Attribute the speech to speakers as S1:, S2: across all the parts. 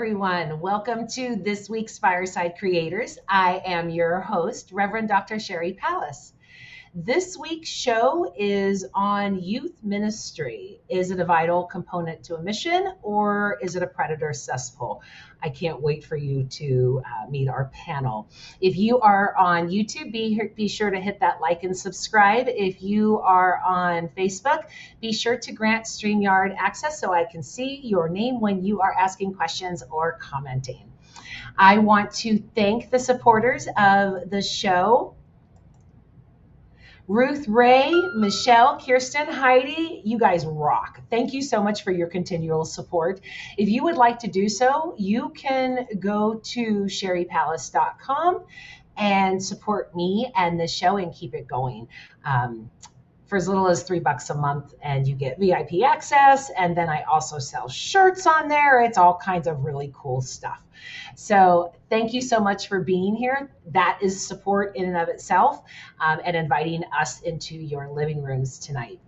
S1: everyone. Welcome to this week's Fireside Creators. I am your host, Reverend Dr. Sherry Pallas. This week's show is on youth ministry. Is it a vital component to a mission, or is it a predator cesspool? I can't wait for you to meet our panel. If you are on YouTube, be sure to hit that like and subscribe. If you are on Facebook, be sure to grant StreamYard access so I can see your name when you are asking questions or commenting. I want to thank the supporters of the show. Ruth, Ray, Michelle, Kirsten, Heidi, you guys rock. Thank you so much for your continual support. If you would like to do so, you can go to sherrypallas.com and support me and the show and keep it going. For as little as $3 a month, and you get VIP access. And then I also sell shirts on there. It's all kinds of really cool stuff. So thank you so much for being here. That is support in and of itself, and inviting us into your living rooms tonight.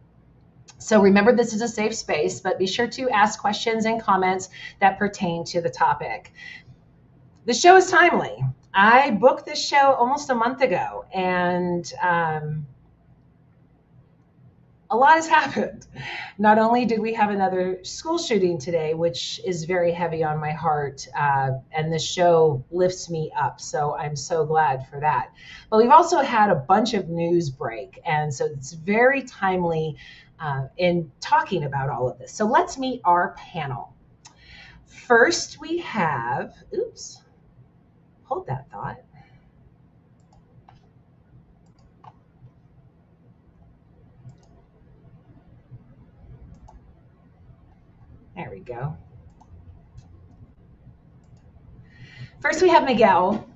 S1: So remember, this is a safe space, but be sure to ask questions and comments that pertain to the topic. The show is timely. I booked this show almost a month ago, and a lot has happened. Not only did we have another school shooting today, which is very heavy on my heart, and the show lifts me up. So I'm so glad for that. But we've also had a bunch of news break. And so it's very timely in talking about all of this. So let's meet our panel. First, we have, hold that thought. There we go. First, we have Miguel.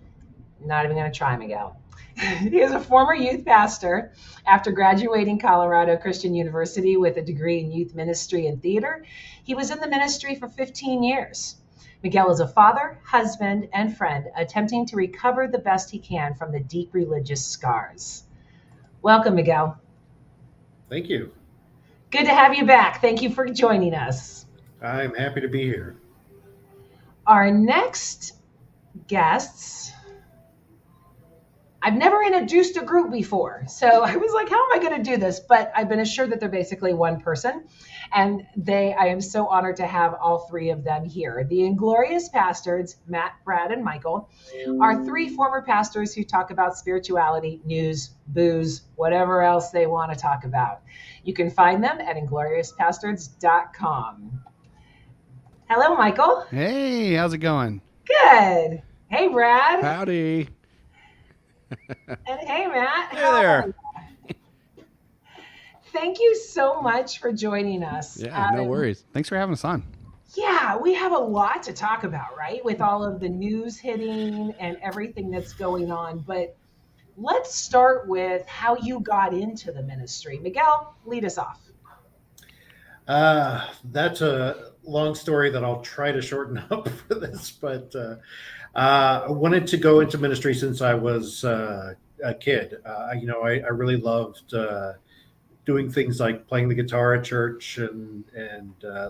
S1: Not even going to try Miguel. He is a former youth pastor. After graduating Colorado Christian University with a degree in youth ministry and theater, he was in the ministry for 15 years. Miguel is a father, husband, and friend, attempting to recover the best he can from the deep religious scars. Welcome, Miguel.
S2: Thank you.
S1: Good to have you back. Thank you for joining us.
S2: I'm happy to be here.
S1: Our next guests, I've never introduced a group before, so I was like, how am I going to do this? But I've been assured that they're basically one person, and I am so honored to have all three of them here. The Inglorious Pastors, Matt, Brad, and Michael, are three former pastors who talk about spirituality, news, booze, whatever else they want to talk about. You can find them at ingloriouspastors.com. Hello, Michael.
S3: Hey, how's it going?
S1: Good. Hey, Brad.
S3: Howdy.
S1: And hey, Matt.
S3: Hey there.
S1: Thank you so much for joining us.
S3: Yeah, no worries. Thanks for having us on.
S1: Yeah, we have a lot to talk about, right? With all of the news hitting and everything that's going on. But let's start with how you got into the ministry. Miguel, lead us off.
S2: That's a long story that I'll try to shorten up for this, but I wanted to go into ministry since I was a kid. I really loved doing things like playing the guitar at church and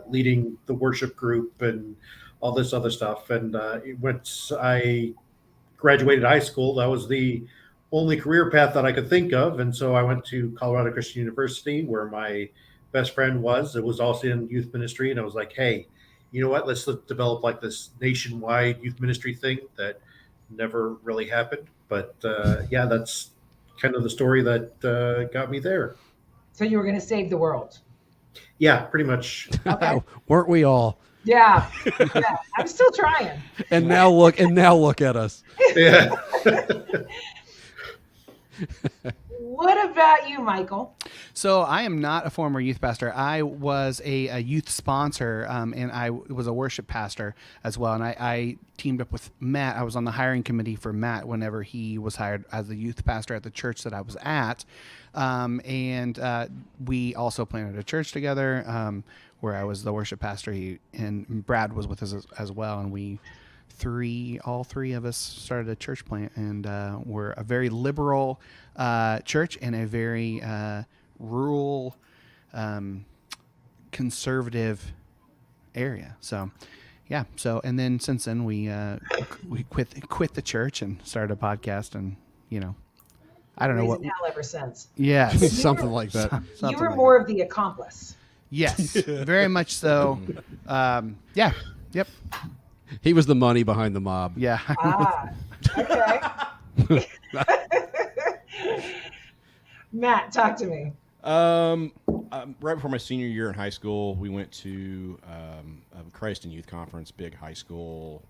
S2: leading the worship group and all this other stuff. And once I graduated high school, that was the only career path that I could think of. And so I went to Colorado Christian University, where my best friend was. It was also in youth ministry. And I was like, hey, you know what? Let's develop like this nationwide youth ministry thing that never really happened. But yeah, that's kind of the story that got me there.
S1: So you were going to save the world.
S2: Yeah, pretty much.
S1: Okay.
S3: Weren't we all?
S1: Yeah. I'm still trying.
S3: And now look at us.
S2: Yeah.
S1: What about you, Michael?
S3: So I am not a former youth pastor. I was a youth sponsor, and I was a worship pastor as well. And I teamed up with Matt. I was on the hiring committee for Matt whenever he was hired as a youth pastor at the church that I was at. And we also planted a church together where I was the worship pastor. And Brad was with us as well. And all three of us started a church plant, and we're a very liberal church in a very rural, conservative area. So, yeah. So, and then since then we quit the church and started a podcast, and I don't know what.
S1: Raising hell ever since.
S3: Yes,
S4: Something like that.
S1: You were
S3: like
S1: more of the accomplice.
S3: Yes, very much so. Yeah. Yep.
S4: He was the money behind the mob.
S3: Yeah.
S1: Okay. Matt, talk to me.
S5: Right before my senior year in high school, we went to Christ and Youth Conference, big high school,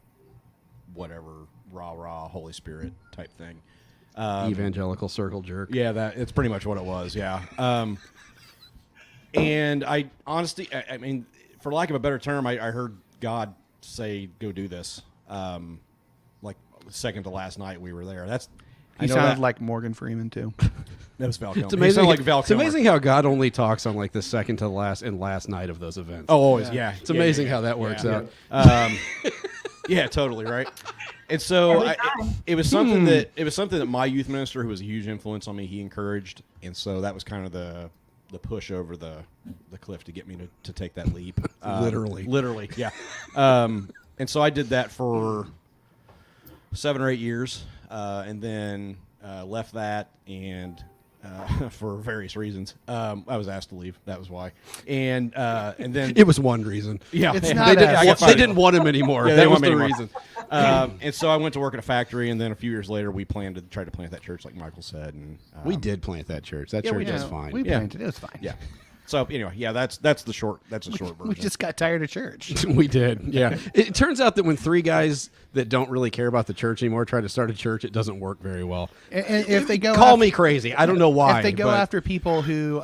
S5: whatever, rah, Holy Spirit type thing.
S4: Evangelical circle jerk.
S5: Yeah, it's pretty much what it was, yeah. And I honestly, I mean, for lack of a better term, I heard God say, go do this. Like second to last night we were there.
S3: He sounded like Morgan Freeman too.
S5: That was Val Kilmer.
S4: It's amazing.
S5: Like Val
S4: It's
S5: Kilmer.
S4: amazing how God only talks on like the second to last and last night of those events.
S5: Oh, always, yeah.
S4: It's amazing how that works out.
S5: Yeah, totally, right. And so it was something that my youth minister, who was a huge influence on me, he encouraged, and so that was kind of the push over the cliff to get me to take that leap. Literally, yeah. And so I did that for 7 or 8 years, and then left that, and for various reasons, I was asked to leave. That was why. And then
S4: It was one reason.
S5: yeah,
S3: It's
S5: they
S3: not
S5: didn't-
S4: They didn't want him anymore.
S5: Yeah, they
S4: that was
S5: didn't
S4: the
S5: want me
S4: reason.
S5: and so I went to work at a factory, and then a few years later, we planned to try to plant that church, like Michael said. And
S4: We did plant that church. That church is fine.
S3: We planted. It was fine.
S5: yeah. So anyway, yeah, that's the short version.
S3: We just got tired of church.
S4: We did. Yeah. It turns out that when 3 guys that don't really care about the church anymore try to start a church, it doesn't work very well.
S3: And if they go
S4: Call me crazy. I don't know why.
S3: if they go
S4: but
S3: after people who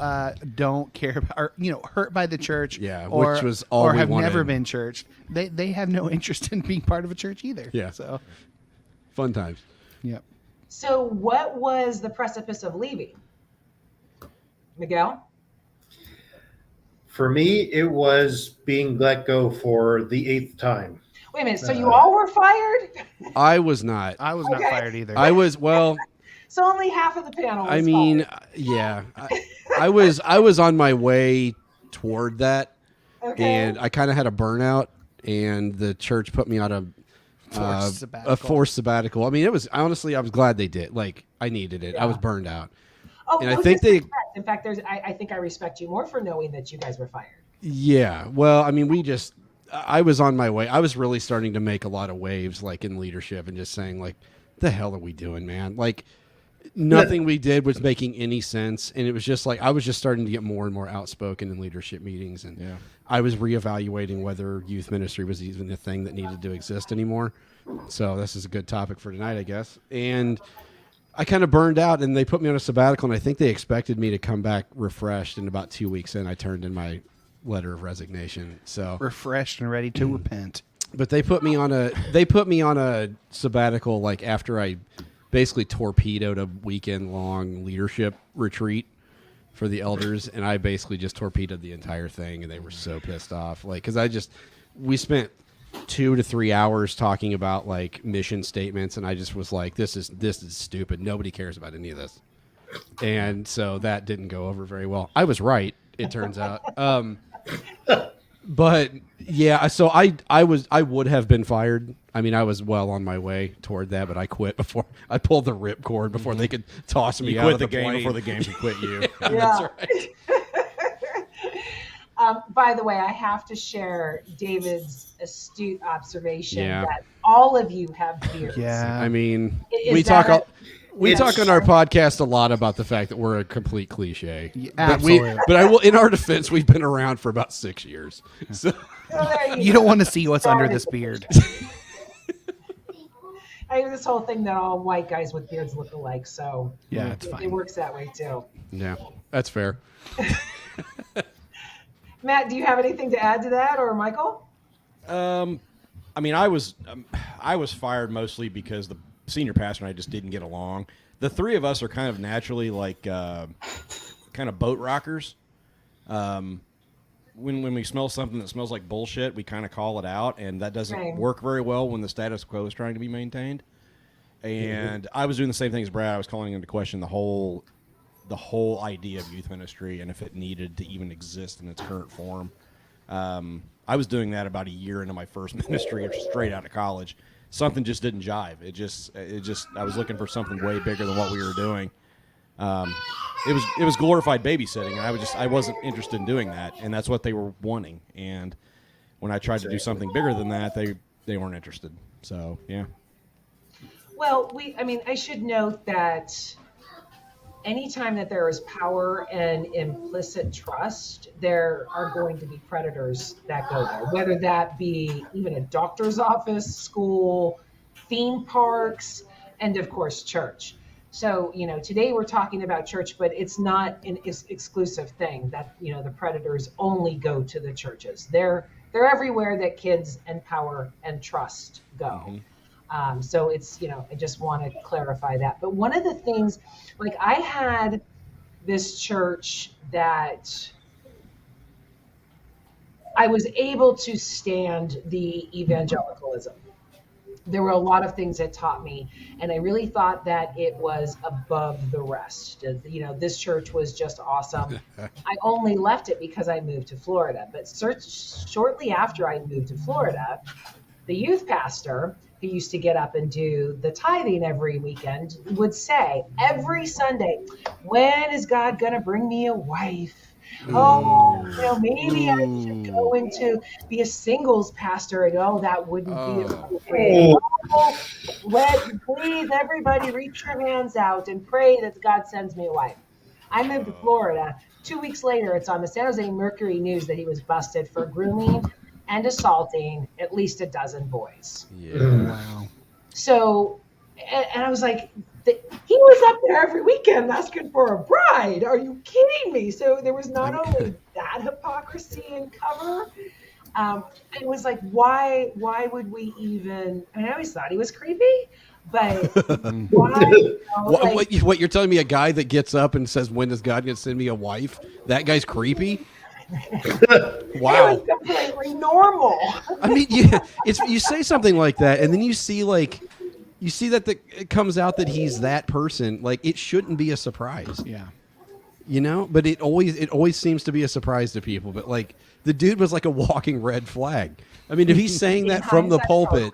S3: don't care about, or hurt by the church,
S4: Yeah,
S3: or,
S4: which was all
S3: or
S4: we
S3: have
S4: wanted.
S3: never been churched, they have no interest in being part of a church either.
S4: Yeah.
S3: So,
S4: Fun times.
S3: yep.
S1: So what was the precipice of leaving? Miguel?
S2: For me, it was being let go for the 8th time.
S1: Wait a minute. So you all were fired?
S4: I was not.
S3: I was not
S1: Okay.
S3: fired either.
S4: I was, well,
S1: So only half of the panel was
S4: I mean,
S1: fired.
S4: yeah. I was on my way toward that,
S1: Okay.
S4: and I kind of had a burnout, and the church put me on a forced sabbatical. I mean, it was, honestly, I was glad they did. Like, I needed it. I was burned out.
S1: Oh,
S4: and I
S1: no
S4: think they-
S1: disrespect. In fact, I think I respect you more for knowing that you guys were fired.
S4: Yeah. Well, I mean, I was on my way. I was really starting to make a lot of waves, like in leadership, and just saying, like, the hell are we doing, man? Like, nothing we did was making any sense. And it was just like, I was just starting to get more and more outspoken in leadership meetings. And I was reevaluating whether youth ministry was even a thing that needed to exist anymore. So this is a good topic for tonight, I guess. And I kind of burned out, and they put me on a sabbatical, and I think they expected me to come back refreshed. And about 2 weeks in, I turned in my letter of resignation. So
S3: refreshed and ready to repent.
S4: But they put me on a sabbatical, like after I basically torpedoed a weekend-long leadership retreat for the elders, and I basically just torpedoed the entire thing, and they were so pissed off. Like, because we spent 2 to 3 hours talking about like mission statements, and I just was like, this is stupid. Nobody cares about any of this. And so that didn't go over very well. I was right, it turns out. But yeah, so I would have been fired. I mean, I was well on my way toward that, but I quit before I pulled the ripcord before they could toss me
S5: You
S4: out
S5: quit
S4: of
S5: the
S4: the
S5: game
S4: plane.
S5: before the game could quit you.
S1: Yeah.
S4: That's right.
S1: By the way, I have to share David's astute observation
S4: Yeah.
S1: that all of you have beards.
S3: Yeah.
S4: I mean,
S1: Is
S4: we
S1: that
S4: talk.
S1: a-
S4: We
S2: It's-
S4: talk on our podcast a lot about the fact that we're a complete cliche.
S3: absolutely.
S4: But I will. In our defense, we've been around for about 6 years. So
S1: Oh, there
S3: You
S1: go.
S3: don't want to see what's under this beard.
S1: I hear this whole thing that all white guys with beards look alike, so
S3: Yeah, it's
S1: it
S3: fine.
S1: works that way too.
S4: yeah, that's fair.
S1: Matt, do you have anything to add to that, or Michael?
S5: I mean, I was fired mostly because the senior pastor and I just didn't get along. The three of us are kind of naturally like kind of boat rockers. When we smell something that smells like bullshit, we kind of call it out, and that doesn't
S1: Right.
S5: work very well when the status quo is trying to be maintained. And I was doing the same thing as Brad. I was calling into question the whole idea of youth ministry and if it needed to even exist in its current form. I was doing that about a year into my first ministry, straight out of college. Something just didn't jive. It just I was looking for something way bigger than what we were doing. It was glorified babysitting, and I wasn't interested in doing that, and that's what they were wanting. And when I tried to do something bigger than that, they weren't interested. So yeah.
S1: Well, I should note that anytime that there is power and implicit trust, there are going to be predators that go there, whether that be even a doctor's office, school, theme parks, and of course, church. So, today we're talking about church, but it's not an exclusive thing that, the predators only go to the churches. They're everywhere that kids and power and trust go. Mm-hmm. So it's, I just want to clarify that. But one of the things, like I had this church that I was able to stand the evangelicalism. There were a lot of things that taught me, and I really thought that it was above the rest. This church was just awesome. I only left it because I moved to Florida. But shortly after I moved to Florida, the youth pastor who used to get up and do the tithing every weekend would say every Sunday, "When is God going to bring me a wife? Oh, maybe I should go into be a singles pastor." And that wouldn't be okay. Please, everybody, reach your hands out and pray that God sends me a wife. I moved to Florida. 2 weeks later, it's on the San Jose Mercury News that he was busted for grooming and assaulting at least a dozen boys.
S4: Yeah.
S3: Wow.
S1: So, and I was like, he was up there every weekend asking for a bride. Are you kidding me? So there was not only that hypocrisy and cover. It was like, why would we even? I always thought he was creepy, but why?
S4: What you're telling me? A guy that gets up and says, "When is God going to send me a wife?" That guy's creepy. Wow.
S1: It was completely normal.
S4: I mean, you say something like that, and then you see that it comes out that he's that person. Like, it shouldn't be a surprise.
S3: Yeah.
S4: But it always seems to be a surprise to people. But like, the dude was like a walking red flag. I mean, if he's saying that from the pulpit,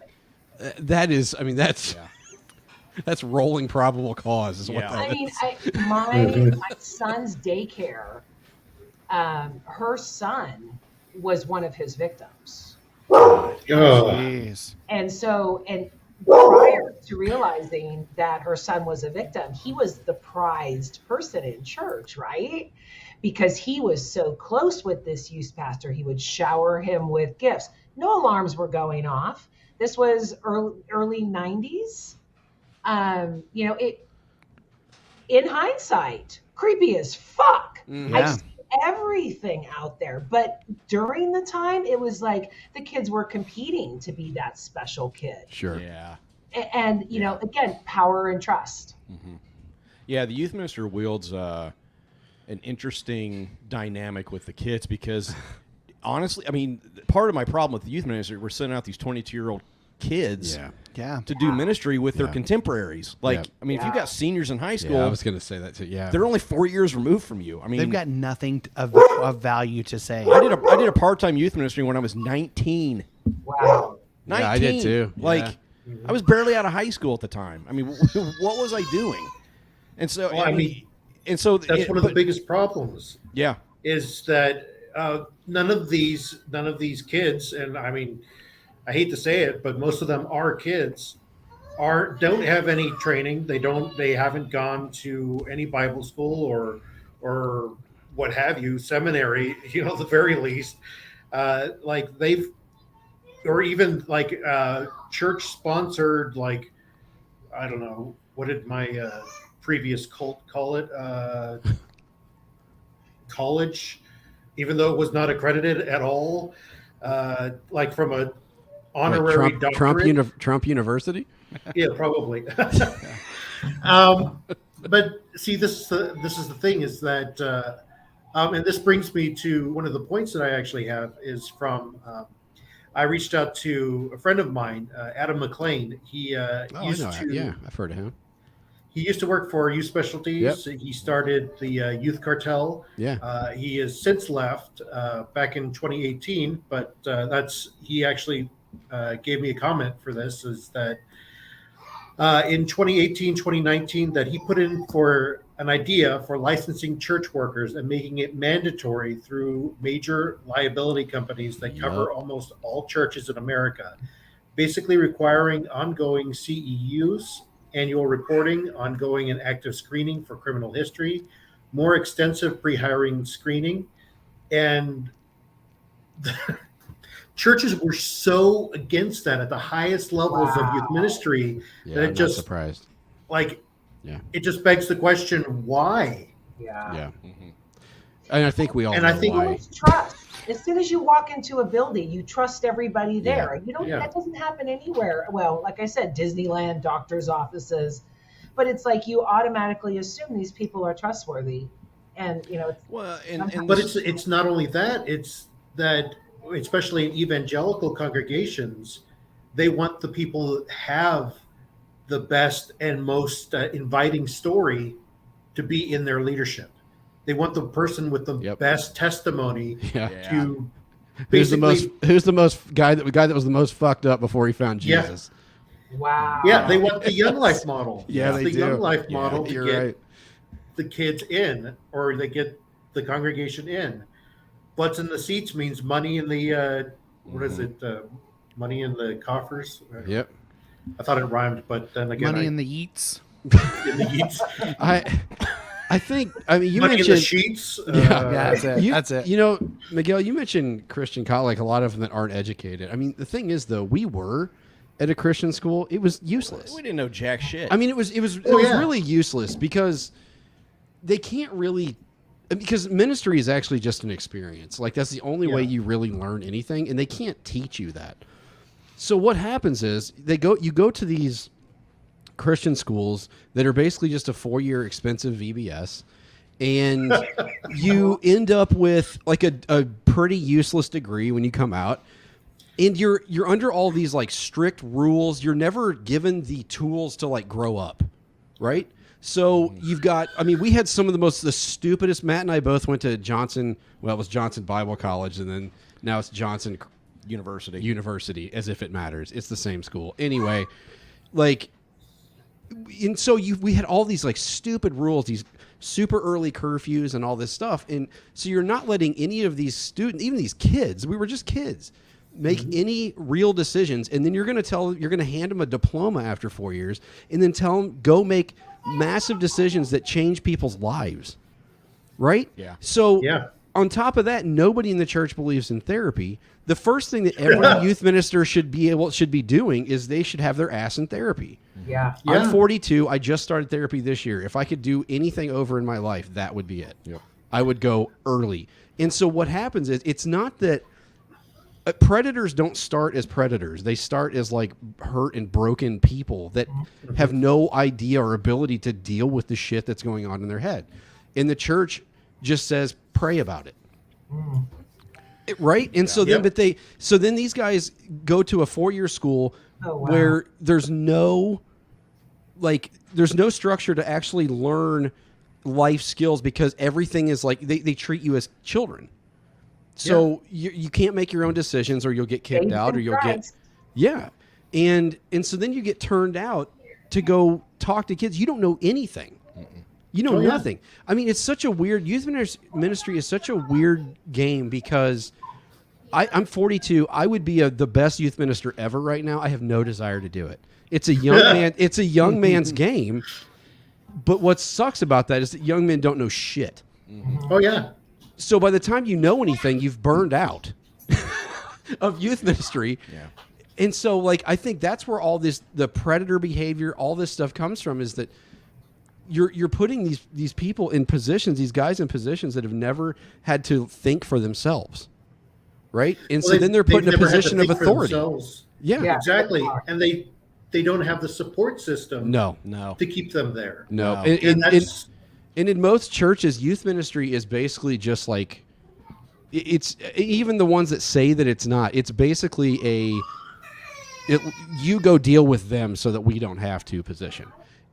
S4: that's rolling probable cause. Is what that is.
S1: My son's daycare, her son was one of his victims.
S3: Jeez.
S1: And prior to realizing that her son was a victim, he was the prized person in church, right? Because he was so close with this youth pastor, he would shower him with gifts. No alarms were going off. This was early 90s. In hindsight, creepy as fuck.
S3: Yeah.
S1: I see everything out there. But during the time, it was like the kids were competing to be that special kid.
S4: Sure.
S5: Yeah.
S1: And, again, power and trust.
S5: Mm-hmm. Yeah, the youth minister wields an interesting dynamic with the kids because, honestly, I mean, part of my problem with the youth ministry, we're sending out these 22-year-old kids to do ministry with their contemporaries. Like, I mean, if you've got seniors in high school,
S4: I was going to say that too. Yeah,
S5: they're only 4 years removed from you. I mean,
S3: they've got nothing of value to say.
S5: I did a part-time youth ministry when I was 19.
S1: Wow.
S5: 19.
S4: Yeah, I did too.
S5: Like, I was barely out of high school at the time. I mean, what was I doing? And so,
S2: that's one of the biggest problems.
S5: Yeah,
S2: is that none of these kids, and I mean, I hate to say it, but most of them are kids, don't have any training. They haven't gone to any Bible school or what have you, seminary, at the very least. Or even church sponsored, like, I don't know, what did my previous cult call it? College, even though it was not accredited at all, like from a honorary doctorate.
S4: Trump University?
S2: Yeah, probably. But see, this is the thing, is that, and this brings me to one of the points that I actually have is from. I reached out to a friend of mine, Adam McLean. He used to.
S4: Yeah, I've heard of him.
S2: He used to work for Youth Specialties.
S4: Yep.
S2: He started the Youth Cartel.
S4: Yeah.
S2: He has since left back in 2018, but he actually gave me a comment for this, is that in 2018, 2019, that he put in for an idea for licensing church workers and making it mandatory through major liability companies that cover almost all churches in America, basically requiring ongoing CEUs, annual reporting, ongoing and active screening for criminal history, more extensive pre-hiring screening. And churches were so against that at the highest levels of youth ministry that
S4: I'm not surprised.
S2: It just begs the question, why?
S4: Yeah. And I think we all
S2: And
S4: know
S2: I think
S4: why.
S1: Trust. As soon as you walk into a building, you trust everybody there. You don't.
S2: Yeah.
S1: That doesn't happen anywhere. Well, like I said, Disneyland, doctors' offices, but it's like you automatically assume these people are trustworthy, and
S2: But it's not only that; it's that, especially in evangelical congregations, they want the people that have the best and most inviting story to be in their leadership. They want the person with the best testimony to
S4: Who's the guy that was the most fucked up before he found Jesus?
S1: Wow.
S2: Yeah, they want the Young Life model.
S4: Yeah,
S2: It's
S4: they
S2: the
S4: do.
S2: Young Life model to
S4: You're
S2: get
S4: right.
S2: the kids in, or they get the congregation in. Butts in the seats means money in the what is it? Money in the coffers.
S4: Yep.
S2: I thought it rhymed, but then again,
S3: Money in the eats.
S2: in the eats.
S4: I think. I mean, you
S2: Money in
S4: mentioned
S2: the sheets.
S3: That's it.
S4: You,
S3: That's it.
S4: You know, Miguel, you mentioned Christian college, like a lot of them that aren't educated. I mean, the thing is, though, we were at a Christian school. It was useless.
S5: We didn't know jack shit.
S4: I mean, it was really useless because they can't really, because ministry is actually just an experience. Like, that's the only way you really learn anything, and they can't teach you that. So what happens is you go to these Christian schools that are basically just a 4-year expensive VBS, and you end up with like a pretty useless degree when you come out, and you're under all these like strict rules. You're never given the tools to like grow up, right? So you've got, I mean, we had some of the stupidest. Matt and I both went to Johnson. Well, it was Johnson Bible College, and then now it's Johnson University, as if it matters. It's the same school anyway. Like, and so we had all these like stupid rules, these super early curfews and all this stuff. And so you're not letting any of these students, even these kids, we were just kids, make any real decisions. And then you're going to hand them a diploma after 4 years and then tell them go make massive decisions that change people's lives. Right?
S5: Yeah.
S4: So on top of that, nobody in the church believes in therapy. The first thing that every youth minister should be doing is they should have their ass in therapy.
S1: Yeah.
S4: I'm 42. I just started therapy this year. If I could do anything over in my life, that would be it.
S5: Yep.
S4: I would go early. And so what happens is it's not that predators don't start as predators. They start as like hurt and broken people that have no idea or ability to deal with the shit that's going on in their head. And the church just says, pray about it. Right? And so then, then these guys go to a 4-year school where there's no structure to actually learn life skills, because everything is like, they treat you as children. So you can't make your own decisions, or you'll get kicked out, or you'll get, And so then you get turned out to go talk to kids. You don't know anything. You know nothing. I mean, it's such a weird, youth ministry is such a weird game, because I'm 42. I would be the best youth minister ever right now. I have no desire to do it. It's a young man. It's a young man's game. But what sucks about that is that young men don't know shit.
S2: Oh yeah.
S4: So by the time you know anything, you've burned out of youth ministry.
S5: Yeah.
S4: And so, like, I think that's where all the predator behavior, all this stuff comes from, is that you're putting these people in positions, these guys in positions that have never had to think for themselves, right? And so then they're put in a position of authority. Yeah,
S2: exactly. And they don't have the support system.
S4: No,
S2: to keep them there.
S4: No,
S2: And
S4: in most churches, youth ministry is basically just like, it's even the ones that say that it's not. It's basically you go deal with them so that we don't have to position.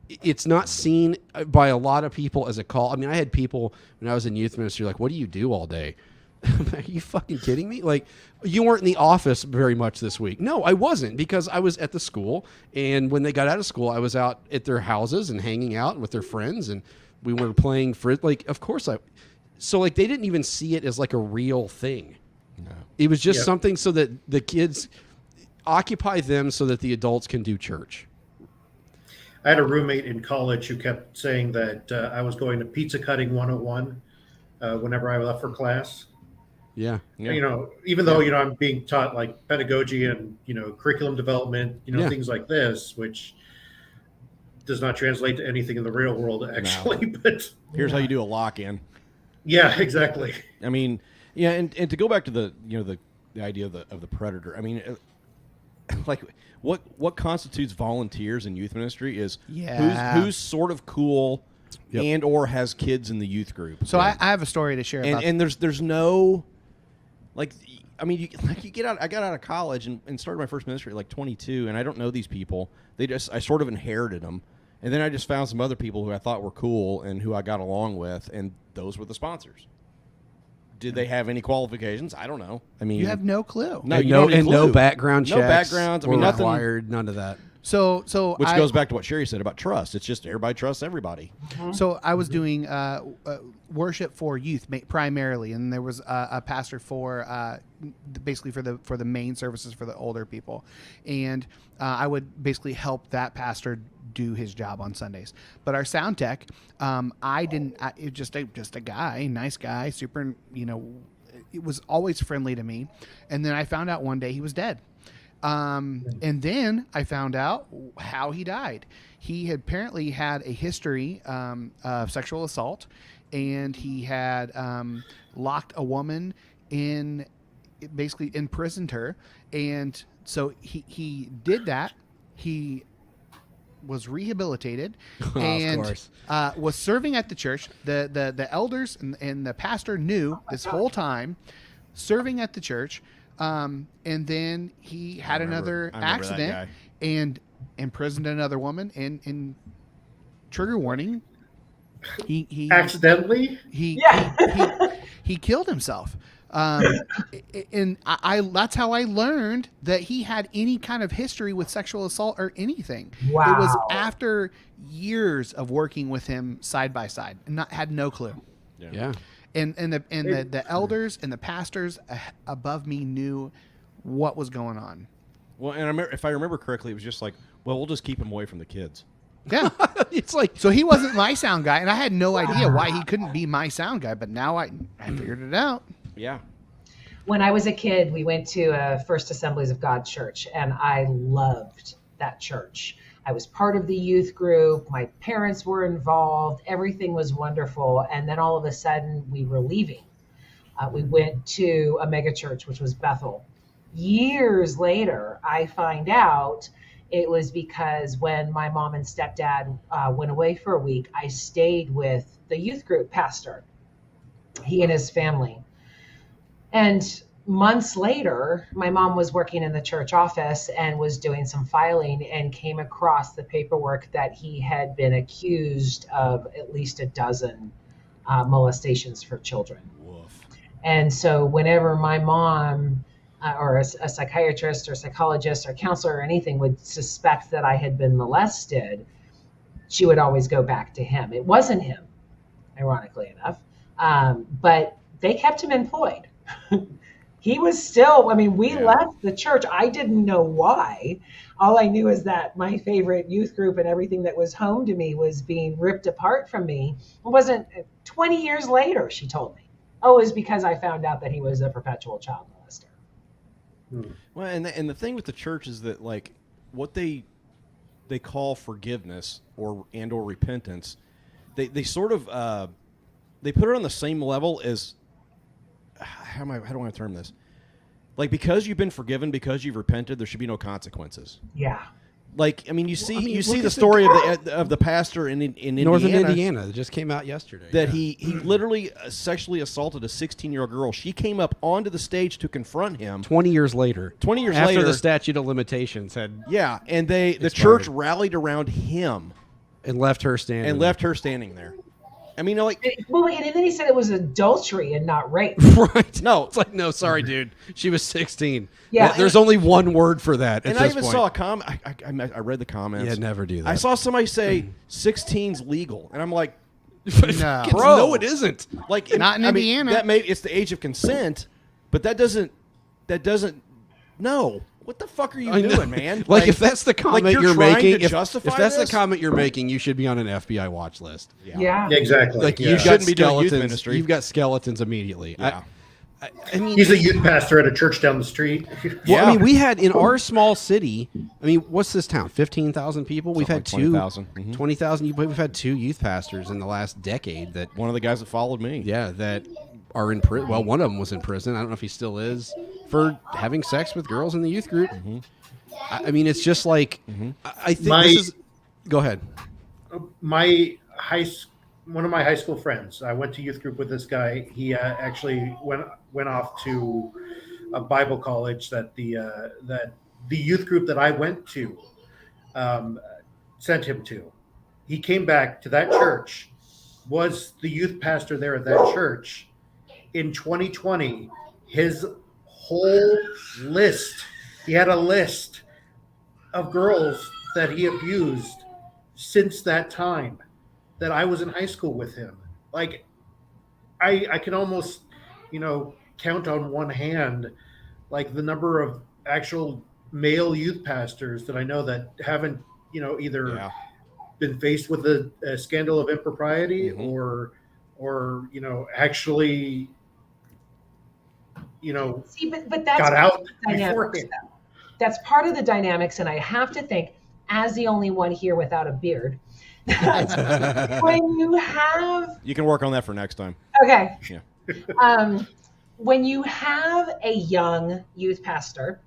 S4: it's not seen by a lot of people as a call. I mean, I had people when I was in youth ministry like, what do you do all day? Are you fucking kidding me? Like, you weren't in the office very much this week. No, I wasn't, because I was at the school, and when they got out of school, I was out at their houses and hanging out with their friends, and we were playing like, of course so like they didn't even see it as like a real thing. No. It was just something so that the kids occupy them so that the adults can do church.
S2: I had a roommate in college who kept saying that I was going to pizza cutting 101 whenever I left for class.
S4: Yeah.
S2: You know, even though, you know, I'm being taught like pedagogy and, you know, curriculum development, you know, things like this, which does not translate to anything in the real world, actually. No. But
S5: here's how you do a lock-in.
S2: Yeah, exactly.
S5: I mean, yeah, and to go back to the, you know, the idea of the predator. I mean, like what constitutes volunteers in youth ministry is who's sort of cool and or has kids in the youth group.
S3: So I have a story to share.
S5: And there's no, like, I mean, you get out. I got out of college and started my first ministry at like 22, and I don't know these people. I sort of inherited them, and then I just found some other people who I thought were cool and who I got along with, and those were the sponsors. Did they have any qualifications? I don't know. I mean,
S3: you have no clue.
S5: No, you don't have any clue.
S4: No background checks.
S5: No backgrounds. I mean, nothing
S4: required. None of that.
S3: So
S5: which goes back to what Sherry said about trust. It's just everybody trusts everybody.
S3: Mm-hmm. So I was doing worship for youth primarily, and there was a pastor for basically for the main services for the older people, and I would basically help that pastor do his job on Sundays. But our sound tech, just a guy, nice guy, super, you know, it was always friendly to me, and then I found out one day he was dead. And then I found out how he died. He had apparently had a history of sexual assault, and he had locked a woman in, basically imprisoned her. And so he did that. He was rehabilitated and was serving at the church. The elders and the pastor knew this whole time, serving at the church. And then he had another accident and imprisoned another woman. And trigger warning, he
S2: accidentally
S3: he killed himself. And I that's how I learned that he had any kind of history with sexual assault or anything.
S1: Wow.
S3: It was after years of working with him side by side and had no clue.
S4: Yeah.
S3: And the elders and the pastors above me knew what was going on.
S5: Well, and if I remember correctly, it was just like, well, we'll just keep him away from the kids.
S3: Yeah.
S4: It's like,
S3: so he wasn't my sound guy, and I had no idea why he couldn't be my sound guy, but now I figured it out.
S5: Yeah.
S1: When I was a kid, we went to First Assemblies of God Church, and I loved that church. I was part of the youth group. My parents were involved. Everything was wonderful. And then all of a sudden we were leaving. We went to a mega church, which was Bethel. Years later, I find out it was because when my mom and stepdad went away for a week, I stayed with the youth group pastor, he and his family. And months later, my mom was working in the church office and was doing some filing and came across the paperwork that he had been accused of at least a dozen molestations for children.
S5: Woof.
S1: And so whenever my mom or a psychiatrist or psychologist or counselor or anything would suspect that I had been molested, she would always go back to him. It wasn't him, ironically enough, but they kept him employed. He was still, I mean, we left the church. I didn't know why. All I knew is that my favorite youth group and everything that was home to me was being ripped apart from me. It wasn't 20 years later, she told me. Oh, it was because I found out that he was a perpetual child molester.
S5: Well, and the thing with the church is that, like, what they call forgiveness or repentance, they sort of they put it on the same level as, how do I want to term this? Like, because you've been forgiven, because you've repented, there should be no consequences.
S1: Yeah.
S5: Like, I mean, you see the story of the pastor in
S4: Northern Indiana that just came out yesterday.
S5: That he literally sexually assaulted a 16-year-old girl. She came up onto the stage to confront him.
S4: 20 years later.
S5: After
S4: the statute of limitations had.
S5: Yeah, and the church rallied around him
S4: and left her standing.
S5: there. I mean, like,
S1: Well, and then he said it was adultery and not rape.
S4: Right.
S5: No.
S4: It's like, no, sorry, dude. She was 16.
S1: Yeah.
S4: There's only one word for that.
S5: And
S4: at
S5: I
S4: this
S5: even
S4: point.
S5: saw a comment. I read the comments.
S4: Yeah, never do that.
S5: I saw somebody say 16's legal, and I'm like,
S3: No.
S5: Bro.
S4: No, it isn't.
S5: like
S3: Not in Indiana.
S5: That it's the age of consent, but that doesn't. No, what the fuck are you
S4: I know.
S5: doing, man?
S4: Like, if that's the comment
S5: you're
S4: you're
S5: trying
S4: making,
S5: to
S4: if
S5: justify
S4: that's
S5: this?
S4: the comment you're making, you should be on an FBI watch list.
S1: Yeah.
S2: Exactly.
S4: Like,
S2: yeah.
S4: you've got
S5: shouldn't be doing youth
S4: skeletons.
S5: ministry.
S4: You've got skeletons immediately.
S5: Yeah.
S4: I mean,
S2: He's a youth pastor at a church down the street.
S4: well, I mean, we had in our small city. I mean, what's this town? 15,000 people. We've had
S5: Something like
S4: 2
S5: 20,000.
S4: 20,000. We've had 2 youth pastors in the last decade that,
S5: One of the guys that followed me.
S4: yeah, that are in prison. Well, one of them was in prison. I don't know if he still is for having sex with girls in the youth group. I mean, it's just like I think this is. Go ahead.
S2: One of my high school friends. I went to youth group with this guy. He actually went off to a Bible college that the youth group that I went to sent him to. He came back to that church, was the youth pastor there at that church. In 2020, his whole list, he had a list of girls that he abused since that time that I was in high school with him. Like, I can almost, count on one hand, like the number of actual male youth pastors that I know that haven't, either been faced with a scandal of impropriety or actually,
S1: See, but that's
S2: got out
S1: dynamics,
S2: beforehand.
S1: though. That's part of the dynamics, and I have to think, as the only one here without a beard, when you have
S5: You can work on that for next time.
S1: okay,
S5: Yeah.
S1: when you have a young youth pastor,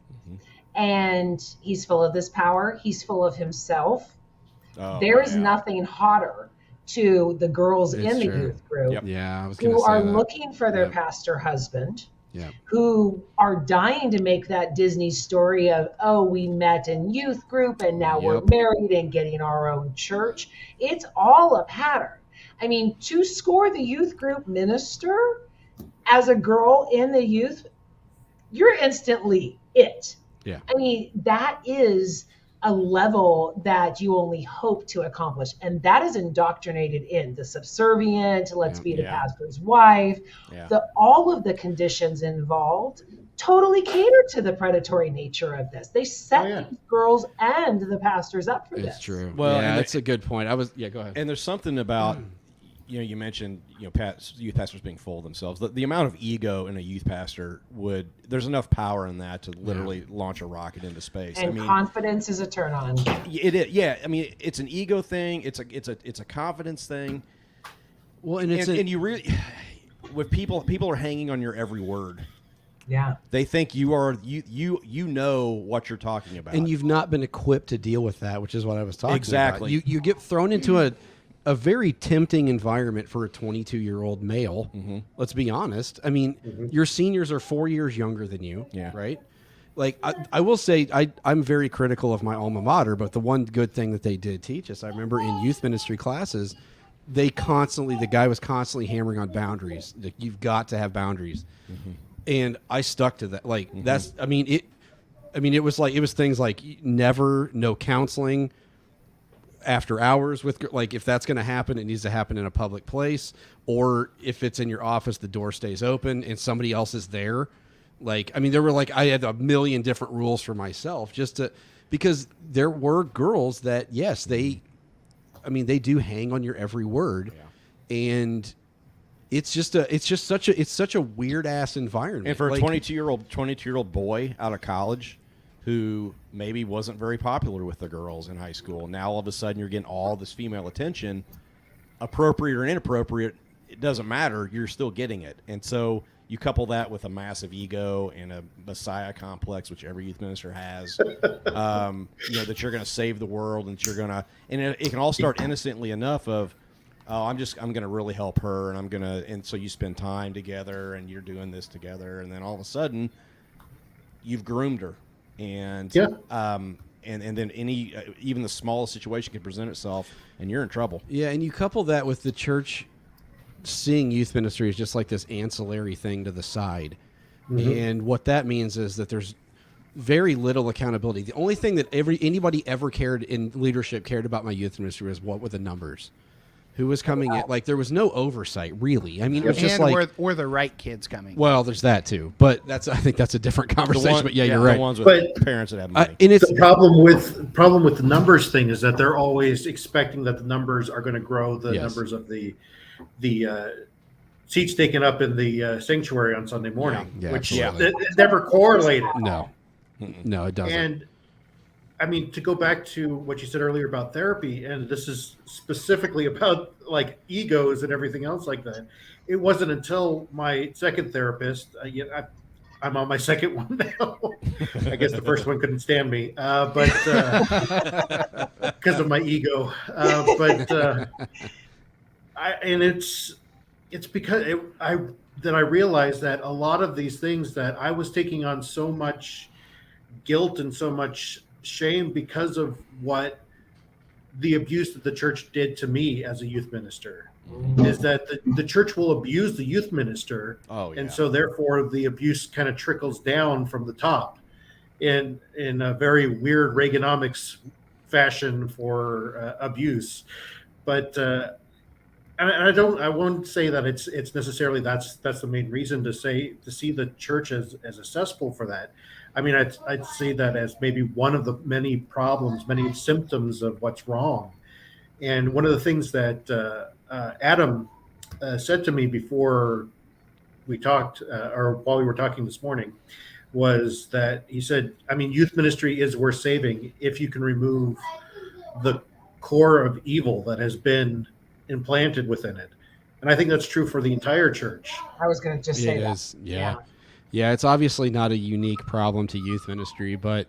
S1: and he's full of this power, he's full of himself.
S5: Oh,
S1: There is
S5: yeah.
S1: nothing hotter to the girls
S4: It's
S1: in the
S4: true.
S1: youth group
S5: Yep.
S4: Yeah, I was going to
S1: who
S4: say
S1: are
S4: that.
S1: looking for their
S4: Yep.
S1: pastor husband.
S4: Yeah.
S1: Who are dying to make that Disney story of, oh, we met in youth group and now we're
S4: Yep.
S1: married and getting our own church. It's all a pattern. I mean, to score the youth group minister as a girl in the youth, you're instantly it.
S4: Yeah.
S1: I mean, that is a level that you only hope to accomplish. And that is indoctrinated in the subservient, let's be the
S5: Yeah.
S1: pastor's wife,
S5: Yeah.
S1: all of the conditions involved totally cater to the predatory nature of this. They set
S2: Oh, yeah.
S1: these girls and the pastors up for this.
S4: It's true.
S5: Well,
S4: yeah,
S5: and
S4: that's a good point. Go ahead.
S5: And there's something about, you mentioned, youth pastors being full of themselves. The amount of ego in a youth pastor there's enough power in that to literally launch a rocket into space.
S1: And confidence is a turn on.
S5: It is. Yeah. I mean, it's an ego thing. It's a confidence thing.
S4: Well, and
S5: And you really, with people are hanging on your every word.
S1: Yeah.
S5: They think you know what you're talking about.
S4: and you've not been equipped to deal with that, which is what I was talking
S5: Exactly.
S4: about. You get thrown into a very tempting environment for a 22-year-old male. Let's be honest. I mean, your seniors are 4 years younger than you,
S5: Yeah.
S4: right? Like, I will say I'm very critical of my alma mater, but the one good thing that they did teach us, I remember in youth ministry classes, the guy was constantly hammering on boundaries. Like, you've got to have boundaries. And I stuck to that. Like, it was things like no counseling after hours with, like, if that's going to happen, it needs to happen in a public place, or if it's in your office, the door stays open and somebody else is there. Like, I mean, there were I had a million different rules for myself because there were girls that, yes, they do hang on your every word. And it's such a weird ass environment.
S5: And for a 22-year-old boy out of college who maybe wasn't very popular with the girls in high school, now all of a sudden you're getting all this female attention, appropriate or inappropriate, it doesn't matter. You're still getting it. And so you couple that with a massive ego and a messiah complex, which every youth minister has, that you're going to save the world and it can all start innocently enough of, oh, I'm going to really help her, and so you spend time together and you're doing this together, and then all of a sudden you've groomed her, and and then any even the smallest situation can present itself, and you're in trouble.
S4: Yeah, and you couple that with the church seeing youth ministry as just like this ancillary thing to the side. And what that means is that there's very little accountability. The only thing that anybody ever cared in leadership cared about my youth ministry was what were the numbers, who was coming in. Like there was no oversight really. I mean, it was just like
S3: were the right kids coming.
S4: Well, there's that too, but I think that's a different conversation. But you're right.
S5: The ones with parents that have money.
S4: And it's
S2: the problem with the numbers thing is that they're always expecting that the numbers are going to grow the numbers of the seats taken up in the sanctuary on Sunday morning, which it never correlated.
S4: No, it doesn't.
S2: And I mean, to go back to what you said earlier about therapy, and this is specifically about like egos and everything else like that. It wasn't until my second therapist, I'm on my second one now. I guess the first one couldn't stand me, but because of my ego. It's because I realized that a lot of these things that I was taking on so much guilt and so much shame because of what the abuse that the church did to me as a youth minister is that the church will abuse the youth minister. And so therefore the abuse kind of trickles down from the top in a very weird Reaganomics fashion for abuse. But I won't say that it's necessarily that's the main reason to see the church as a cesspool for that. I mean, I'd say that as maybe one of the many problems, many symptoms of what's wrong. And one of the things that Adam said to me before we talked, or while we were talking this morning, was that he said, I mean, youth ministry is worth saving if you can remove the core of evil that has been implanted within it. And I think that's true for the entire church.
S1: I was going to just say that.
S4: Yeah, it's obviously not a unique problem to youth ministry, but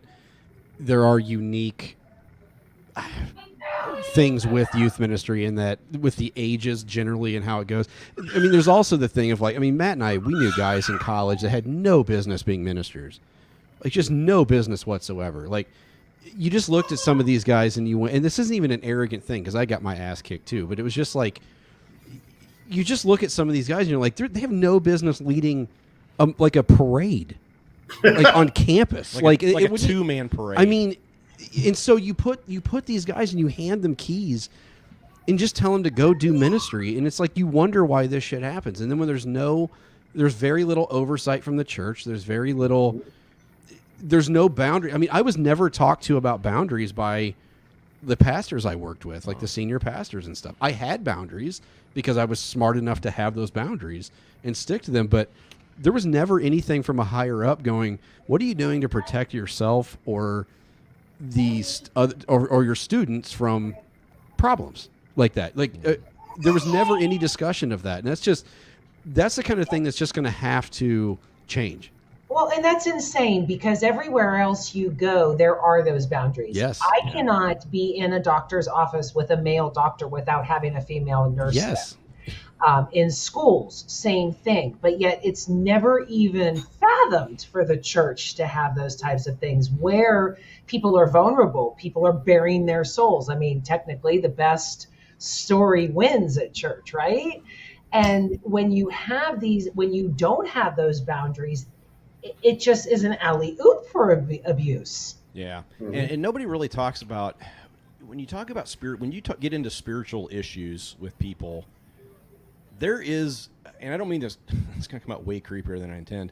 S4: there are unique things with youth ministry in that with the ages generally and how it goes. I mean, there's also the thing of like, I mean, Matt and I, we knew guys in college that had no business being ministers, like just no business whatsoever. Like you just looked at some of these guys and you went, and this isn't even an arrogant thing because I got my ass kicked too, but it was just like, you just look at some of these guys and you're like, they have no business leading like a parade, like on campus, like a
S5: 2-man parade.
S4: I mean, and so you put these guys and you hand them keys and just tell them to go do ministry, and it's like you wonder why this shit happens. And then when there's very little oversight from the church, there's no boundary. I mean, I was never talked to about boundaries by the pastors I worked with, like the senior pastors and stuff. I had boundaries because I was smart enough to have those boundaries and stick to them, but there was never anything from a higher up going, what are you doing to protect yourself or or your students from problems like that? Like there was never any discussion of that. And that's the kind of thing that's just going to have to change.
S1: Well, and that's insane because everywhere else you go, there are those boundaries.
S4: Yes.
S1: I cannot be in a doctor's office with a male doctor without having a female nurse.
S4: Yes.
S1: In schools, same thing. But yet it's never even fathomed for the church to have those types of things where people are vulnerable, people are bearing their souls. I mean, technically the best story wins at church, right? And when you don't have those boundaries, it just is an alley-oop for abuse.
S5: Yeah. Mm-hmm. And nobody really talks about, when you talk about get into spiritual issues with people, there is, and I don't mean this, it's going to come out way creepier than I intend.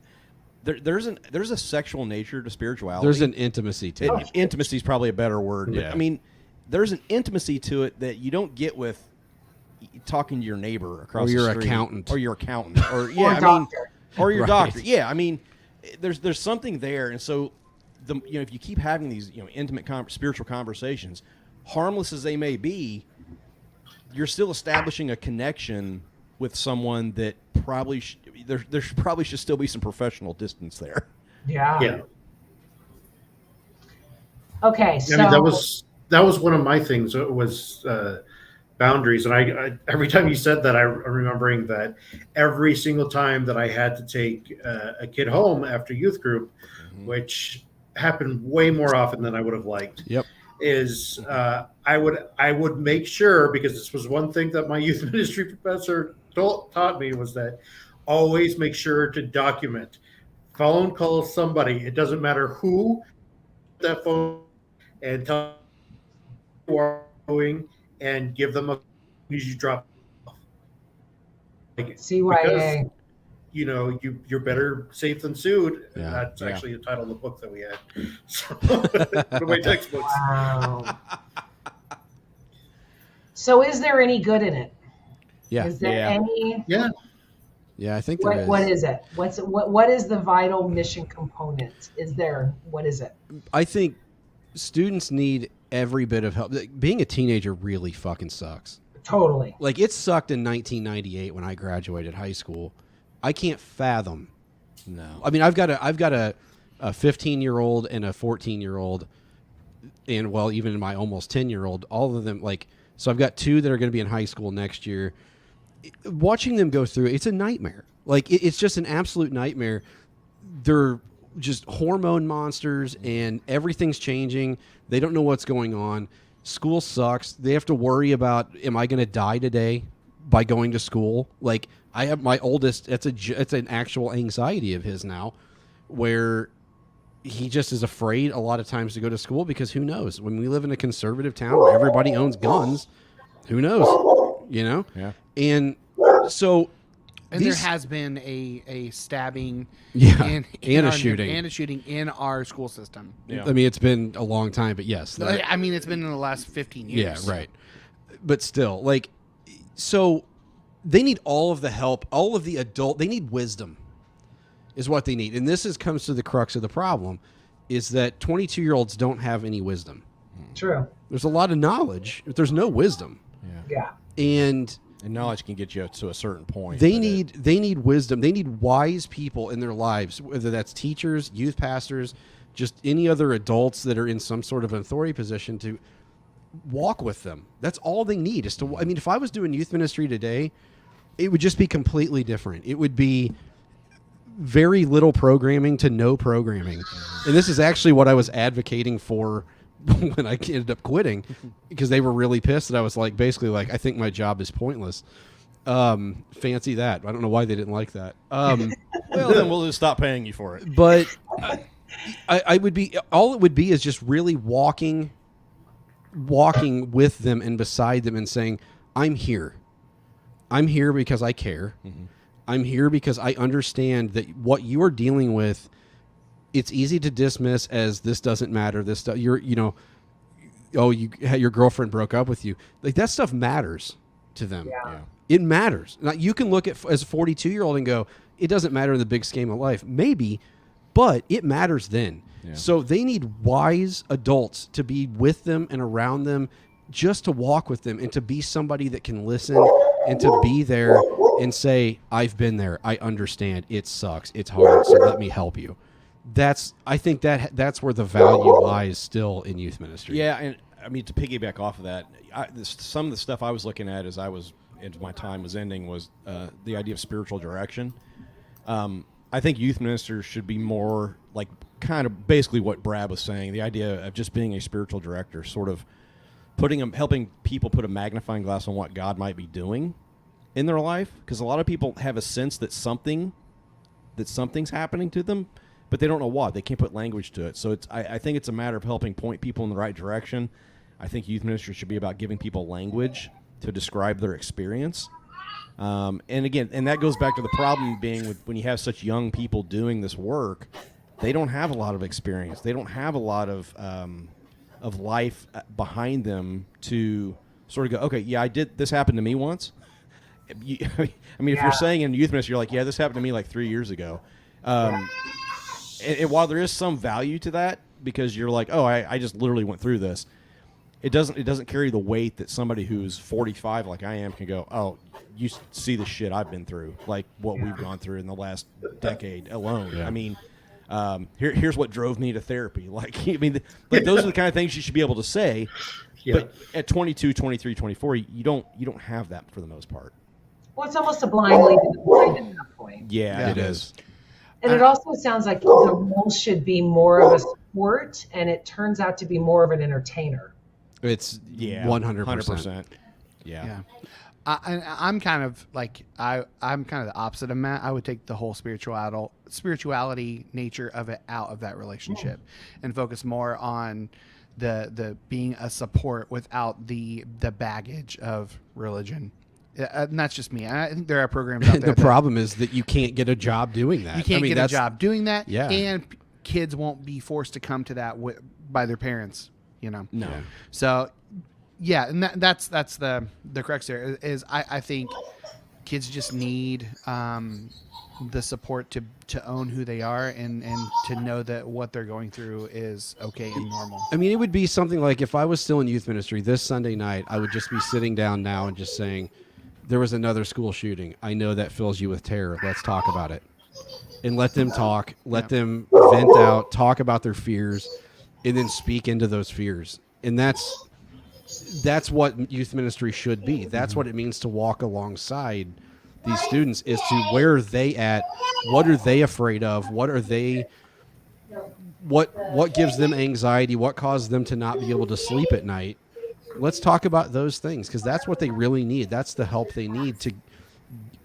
S5: There's a sexual nature to spirituality.
S4: There's an intimacy to it.
S5: Intimacy is probably a better word.
S4: Yeah.
S5: But, I mean, there's an intimacy to it that you don't get with talking to your neighbor across the street.
S4: Or
S5: your accountant. Or your doctor. Yeah, I mean, there's something there. And so, if you keep having these intimate spiritual conversations, harmless as they may be, you're still establishing a connection with someone that probably there probably should still be some professional distance there.
S2: Yeah.
S1: Okay, so
S2: I mean, that was one of my things. It was boundaries, and I every time you said that, I'm remembering that every single time that I had to take a kid home after youth group, which happened way more often than I would have liked.
S4: Yep.
S2: Is I would make sure, because this was one thing that my youth ministry professor taught me, was that always make sure to document. Phone call somebody. It doesn't matter who that phone, and tell who are doing, and give them a as you drop. Like,
S1: CYA.
S2: because, you're better safe than sued.
S4: Yeah.
S2: That's actually the title of the book that we had. So, one of my textbooks.
S1: Wow. So is there any good in it?
S4: Yeah.
S1: Is there any?
S2: Yeah.
S4: Yeah, I think there is.
S1: What is it? What is the vital mission component? What is it?
S4: I think students need every bit of help. Being a teenager really fucking sucks.
S1: Totally.
S4: Like, it sucked in 1998 when I graduated high school. I can't fathom.
S5: No.
S4: I mean, I've got a 15-year-old and a 14-year-old, and well, even my almost 10-year-old. All of them, like, so I've got two that are going to be in high school next year. Watching them go through it's a nightmare. Like, it's just an absolute nightmare. They're just hormone monsters, and everything's changing. They don't know what's going on. School sucks. They have to worry about, am I going to die today by going to school? Like, I have my oldest, it's an actual anxiety of his now, where he just is afraid a lot of times to go to school, because who knows? When we live in a conservative town where everybody owns guns, who knows?
S5: Yeah.
S4: And so,
S3: And there has been a stabbing,
S4: and a
S3: our,
S4: shooting,
S3: and a shooting in our school system.
S5: Yeah.
S4: I mean, it's been a long time, but yes,
S3: I mean, it's been in the last 15 years.
S4: yeah, right. But still, like, so they need all of the help, all of the they need wisdom, is what they need. And this comes to the crux of the problem, is that 22-year-olds don't have any wisdom.
S1: True.
S4: There's a lot of knowledge, but there's no wisdom.
S1: Yeah.
S4: And
S5: knowledge can get you to a certain point.
S4: they need wisdom. They need wise people in their lives, whether that's teachers, youth pastors, just any other adults that are in some sort of authority position, to walk with them. That's all they need is to. I mean, if I was doing youth ministry today, it would just be completely different. It would be very little programming to no programming. And this is actually what I was advocating for when I ended up quitting, because they were really pissed that I was like, basically like, I think my job is pointless. Fancy that. I don't know why they didn't like that.
S5: Well, then we'll just stop paying you for it.
S4: But I would be, all it would be is just really walking with them and beside them and saying, I'm here. I'm here because I care. Mm-hmm. I'm here because I understand that what you are dealing with, it's easy to dismiss as this doesn't matter. This stuff, your girlfriend broke up with you. Like, that stuff matters to them.
S1: Yeah.
S4: It matters. Now, you can look at as a 42-year-old and go, it doesn't matter in the big scheme of life. Maybe, but it matters then. Yeah. So they need wise adults to be with them and around them, just to walk with them and to be somebody that can listen and to be there and say, I've been there. I understand. It sucks. It's hard. So let me help you. I think that's where the value lies still in youth ministry.
S5: Yeah, and I mean, to piggyback off of that, some of the stuff I was looking at as my time was ending was the idea of spiritual direction. I think youth ministers should be more like kind of basically what Brad was saying, the idea of just being a spiritual director, sort of helping people put a magnifying glass on what God might be doing in their life, because a lot of people have a sense that something's happening to them, but they don't know what. They can't put language to it. So I think it's a matter of helping point people in the right direction. I think youth ministry should be about giving people language to describe their experience. And that goes back to the problem being with when you have such young people doing this work, they don't have a lot of experience. They don't have a lot of life behind them to sort of go, okay, yeah, this happened to me once. I mean, if you're saying in youth ministry, you're like, yeah, this happened to me like 3 years ago. And while there is some value to that, because you're like, oh, I just literally went through this, it doesn't carry the weight that somebody who's 45 like I am can go, oh, you see the shit I've been through, like what we've gone through in the last decade alone. Yeah. I mean, here's what drove me to therapy. Like, I mean, like those are the kind of things you should be able to say. Yeah. But at 22, 23, 24, you don't have that for the most part.
S1: Well, it's almost a blind leading the blind at that point.
S5: Yeah, it is.
S1: And it also sounds like the role should be more of a support, and it turns out to be more of an entertainer.
S4: It's 100%.
S5: Yeah.
S3: I'm kind of like I'm kind of the opposite of Matt. I would take the whole spirituality nature of it out of that relationship and focus more on the being a support without the baggage of religion. And that's just me. I think there are programs out there.
S4: The problem is that you can't get a job doing that.
S3: You can't get a job doing that.
S4: Yeah.
S3: And kids won't be forced to come to that by their parents, No.
S4: Yeah.
S3: So, yeah, and that's the crux there is I think kids just need the support to own who they are and to know that what they're going through is okay and normal.
S4: I mean, it would be something like if I was still in youth ministry this Sunday night, I would just be sitting down now and just saying, there was another school shooting. I know that fills you with terror. Let's talk about it. And let them talk. Let them vent out, talk about their fears, and then speak into those fears. And that's what youth ministry should be. That's what it means to walk alongside these students, is to where are they at? What are they afraid of? What gives them anxiety? What causes them to not be able to sleep at night? Let's talk about those things, because that's what they really need. That's the help they need to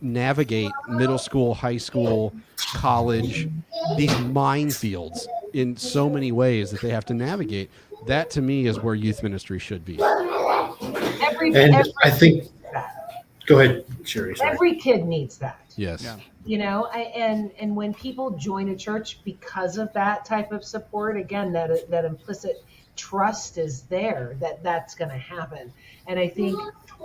S4: navigate middle school, high school, college, these minefields in so many ways that they have to navigate. That, to me, is where youth ministry should be.
S2: I think, go ahead, Sherry. Sorry.
S1: Every kid needs that.
S4: Yes.
S3: Yeah.
S1: And when people join a church because of that type of support, again, that implicit trust is there that's going to happen. And I think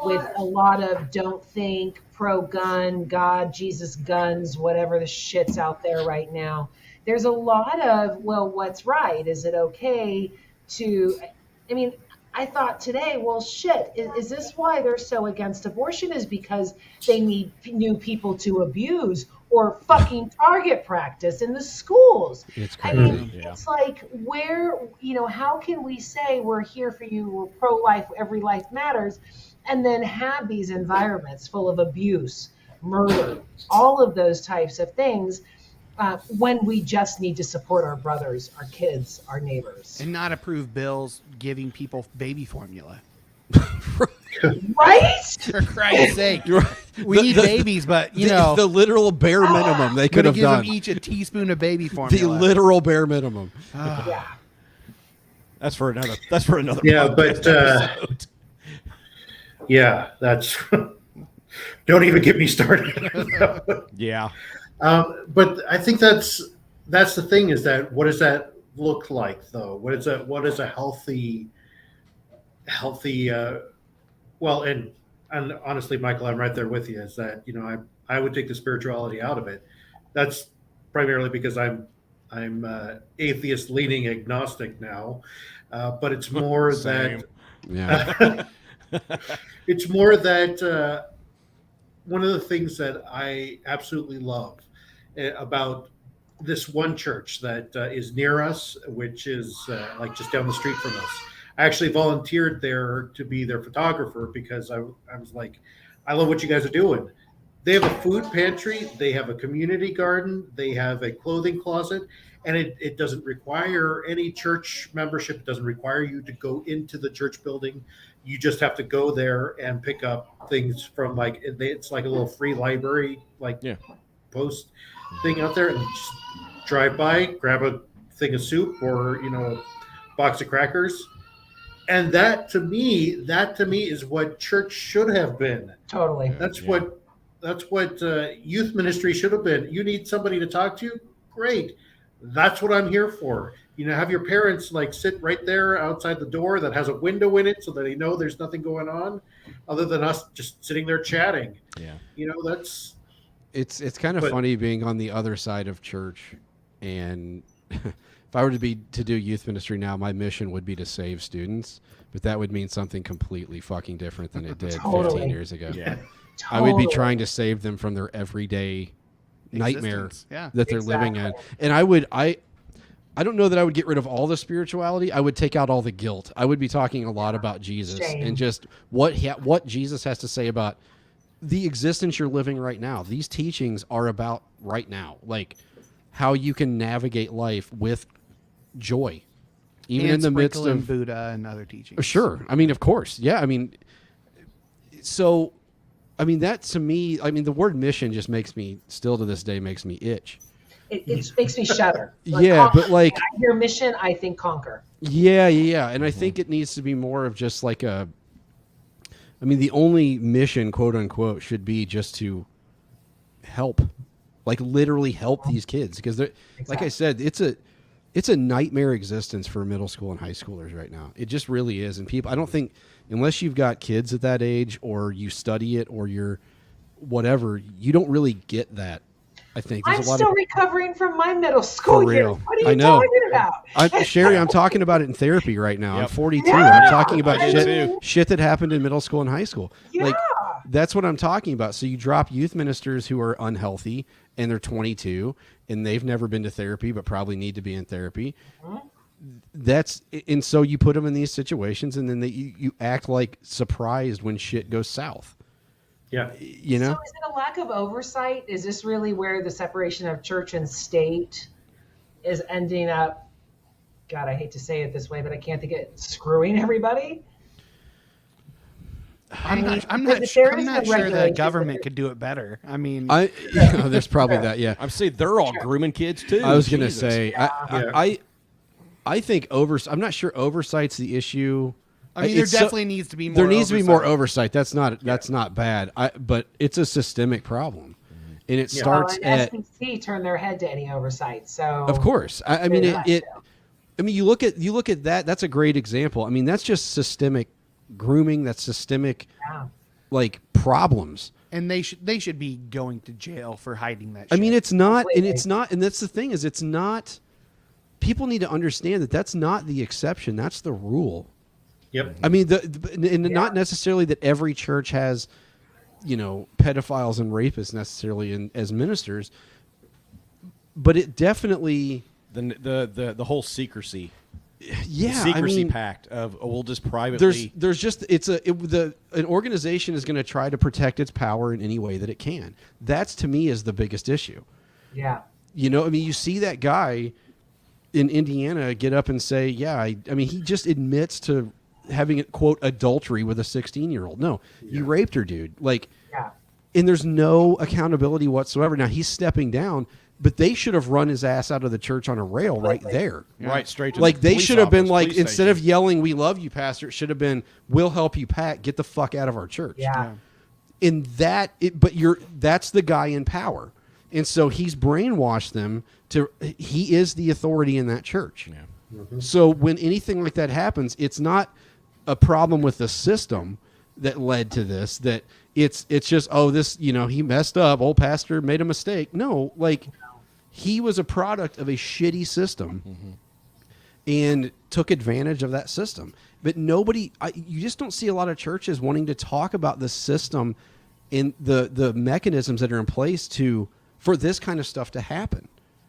S1: with a lot of don't think, pro-gun, God, Jesus, guns, whatever the shit's out there right now, there's a lot of, well, what's right? Is it okay to, I thought today, well, shit, is this why they're so against abortion? Is because they need new people to abuse or fucking target practice in the schools?
S4: It's crazy.
S1: It's like, where, how can we say we're here for you, we're pro-life, every life matters, and then have these environments full of abuse, murder, all of those types of things, when we just need to support our brothers, our kids, our neighbors.
S3: And not approve bills giving people baby formula.
S1: Right?
S3: For Christ's sake. We need babies, but,
S4: the literal bare minimum they could have
S3: give
S4: done.
S3: them each a teaspoon of baby formula.
S4: The literal bare minimum.
S1: Yeah.
S5: That's for another.
S2: Yeah,
S5: podcast episode.
S2: Yeah, that's. Don't even get me started.
S5: Yeah.
S2: But I think that's the thing, is that what does that look like, though? What is a healthy well, and honestly, Michael, I'm right there with you, is that, I would take the spirituality out of it. That's primarily because I'm atheist leaning agnostic now. But it's more that it's more that one of the things that I absolutely love about this one church that is near us, which is like just down the street from us. I actually volunteered there to be their photographer because I was like, I love what you guys are doing. They have a food pantry, they have a community garden, they have a clothing closet, and it doesn't require any church membership. It doesn't require you to go into the church building. You just have to go there and pick up things from it's like a little free library, post thing out there, and just drive by, grab a thing of soup or a box of crackers. And that to me is what church should have been.
S1: Totally.
S2: That's what youth ministry should have been. You need somebody to talk to? Great. That's what I'm here for. Have your parents sit right there outside the door that has a window in it so that they know there's nothing going on other than us just sitting there chatting.
S5: Yeah.
S2: That's
S4: it's kind of funny being on the other side of church, and if I were to do youth ministry now, my mission would be to save students, but that would mean something completely fucking different than it did 15 years ago.
S5: Yeah.
S4: I would be trying to save them from their everyday nightmare that they're living in. And I don't know that I would get rid of all the spirituality. I would take out all the guilt. I would be talking a lot about Jesus and just what Jesus has to say about the existence you're living right now. These teachings are about right now. how you can navigate life with joy, even
S3: And
S4: in the midst
S3: sprinkle in
S4: of
S3: Buddha and other teachings.
S4: Sure. I mean, of course. Yeah. I mean, so, I mean, that to me, I mean, the word mission just makes me, still to this day, makes me itch.
S1: It makes me shudder.
S4: Yeah,
S1: conquer.
S4: but like,
S1: I hear mission, I think conquer.
S4: yeah. And I think it needs to be more of just like I mean, the only mission, quote unquote, should be just to help, like literally help these kids. Because they're, like I said, it's a nightmare existence for middle school and high schoolers right now. It just really is. And people, I don't think, unless you've got kids at that age or you study it or you're whatever, you don't really get that. I think
S1: I'm still recovering from my middle school
S4: For
S1: years.
S4: real.
S1: What are
S4: I
S1: you
S4: know.
S1: talking about?
S4: Sherry, I'm talking about it in therapy right now. I'm
S5: Yep.
S4: 42.
S1: Yeah.
S4: I'm talking about
S5: I do too.
S4: shit that happened in middle school and high school.
S1: Yeah.
S4: Like, that's what I'm talking about. So you drop youth ministers who are unhealthy and they're 22 and they've never been to therapy but probably need to be in therapy. And so you put them in these situations and then you act like surprised when shit goes south.
S2: Yeah.
S4: You know?
S1: So is it a lack of oversight? Is this really where the separation of church and state is ending up? God, I hate to say it this way, but I can't think it screwing everybody.
S3: I'm not
S1: there
S3: sure
S1: is no
S3: the
S1: regulation.
S3: government could do it better. I mean,
S4: There's probably that. Yeah.
S5: I'm saying they're all grooming kids too.
S4: I was going to
S5: Jesus.
S4: say, I think I'm not sure oversight's the issue.
S3: I mean, there
S4: It's
S3: definitely needs to be more.
S4: There needs to be more
S3: oversight.
S4: oversight. That's not bad. But it's a systemic problem, and it starts
S1: and
S4: at.
S1: SBC turn their head to any oversight. So
S4: Of course, I mean
S1: Yeah.
S4: it. I mean, you look at that. That's a great example. I mean, that's just systemic grooming. That's systemic,
S1: Yeah.
S4: like problems.
S3: And they should be going to jail for hiding that shit.
S4: I mean, it's not, and
S1: Completely.
S4: it's not, and that's the thing is, it's not. People need to understand that that's not the exception. That's the rule.
S2: Yep.
S4: I mean, not necessarily that every church has, pedophiles and rapists necessarily as ministers, but it definitely.
S5: The whole secrecy.
S4: Yeah,
S5: Secrecy pact of we'll just privately.
S4: There's just an organization is going to try to protect its power in any way that it can. That's to me is the biggest issue.
S1: Yeah.
S4: I mean, you see that guy in Indiana get up and say, "Yeah, I mean, he just admits to having quote adultery with a 16-year-old. No, you raped her, dude. Like,
S1: Yeah.
S4: and there's no accountability whatsoever. Now he's stepping down, but they should have run his ass out of the church on a rail right there.
S5: Right straight to
S4: Like
S5: the
S4: they
S5: police
S4: should have been
S5: office,
S4: like,
S5: police
S4: instead of
S5: station.
S4: yelling, "We love you, pastor," it should have been, "We'll help you, Pat. Get the fuck out of our church."
S1: Yeah.
S4: And that's the guy in power. And so he's brainwashed them he is the authority in that church.
S5: Yeah.
S4: So when anything like that happens, it's not a problem with the system that led to this, that it's just, he messed up, old pastor made a mistake. No, like he was a product of a shitty system and took advantage of that system. But you just don't see a lot of churches wanting to talk about the system and the mechanisms that are in place for this kind of stuff to happen.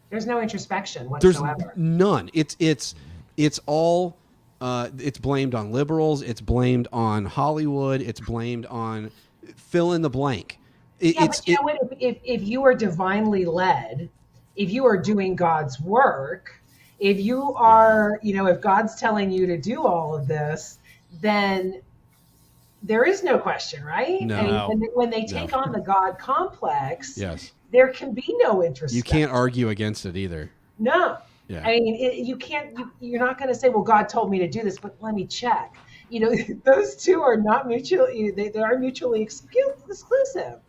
S1: There's no introspection
S4: There's
S1: whatsoever.
S4: none. It's all it's blamed on liberals. It's blamed on Hollywood. It's blamed on fill in the blank.
S1: But you know what? If you are divinely led, if you are doing God's work, if you are, if God's telling you to do all of this, then there is no question, right?
S4: No.
S1: And when they take on the God complex,
S4: Yes.
S1: there can be no introspection.
S4: You can't argue against it either.
S1: No.
S4: Yeah.
S1: I mean, you can't. You're not going to say, "Well, God told me to do this," but let me check. Those two are not mutually. They are mutually exclusive.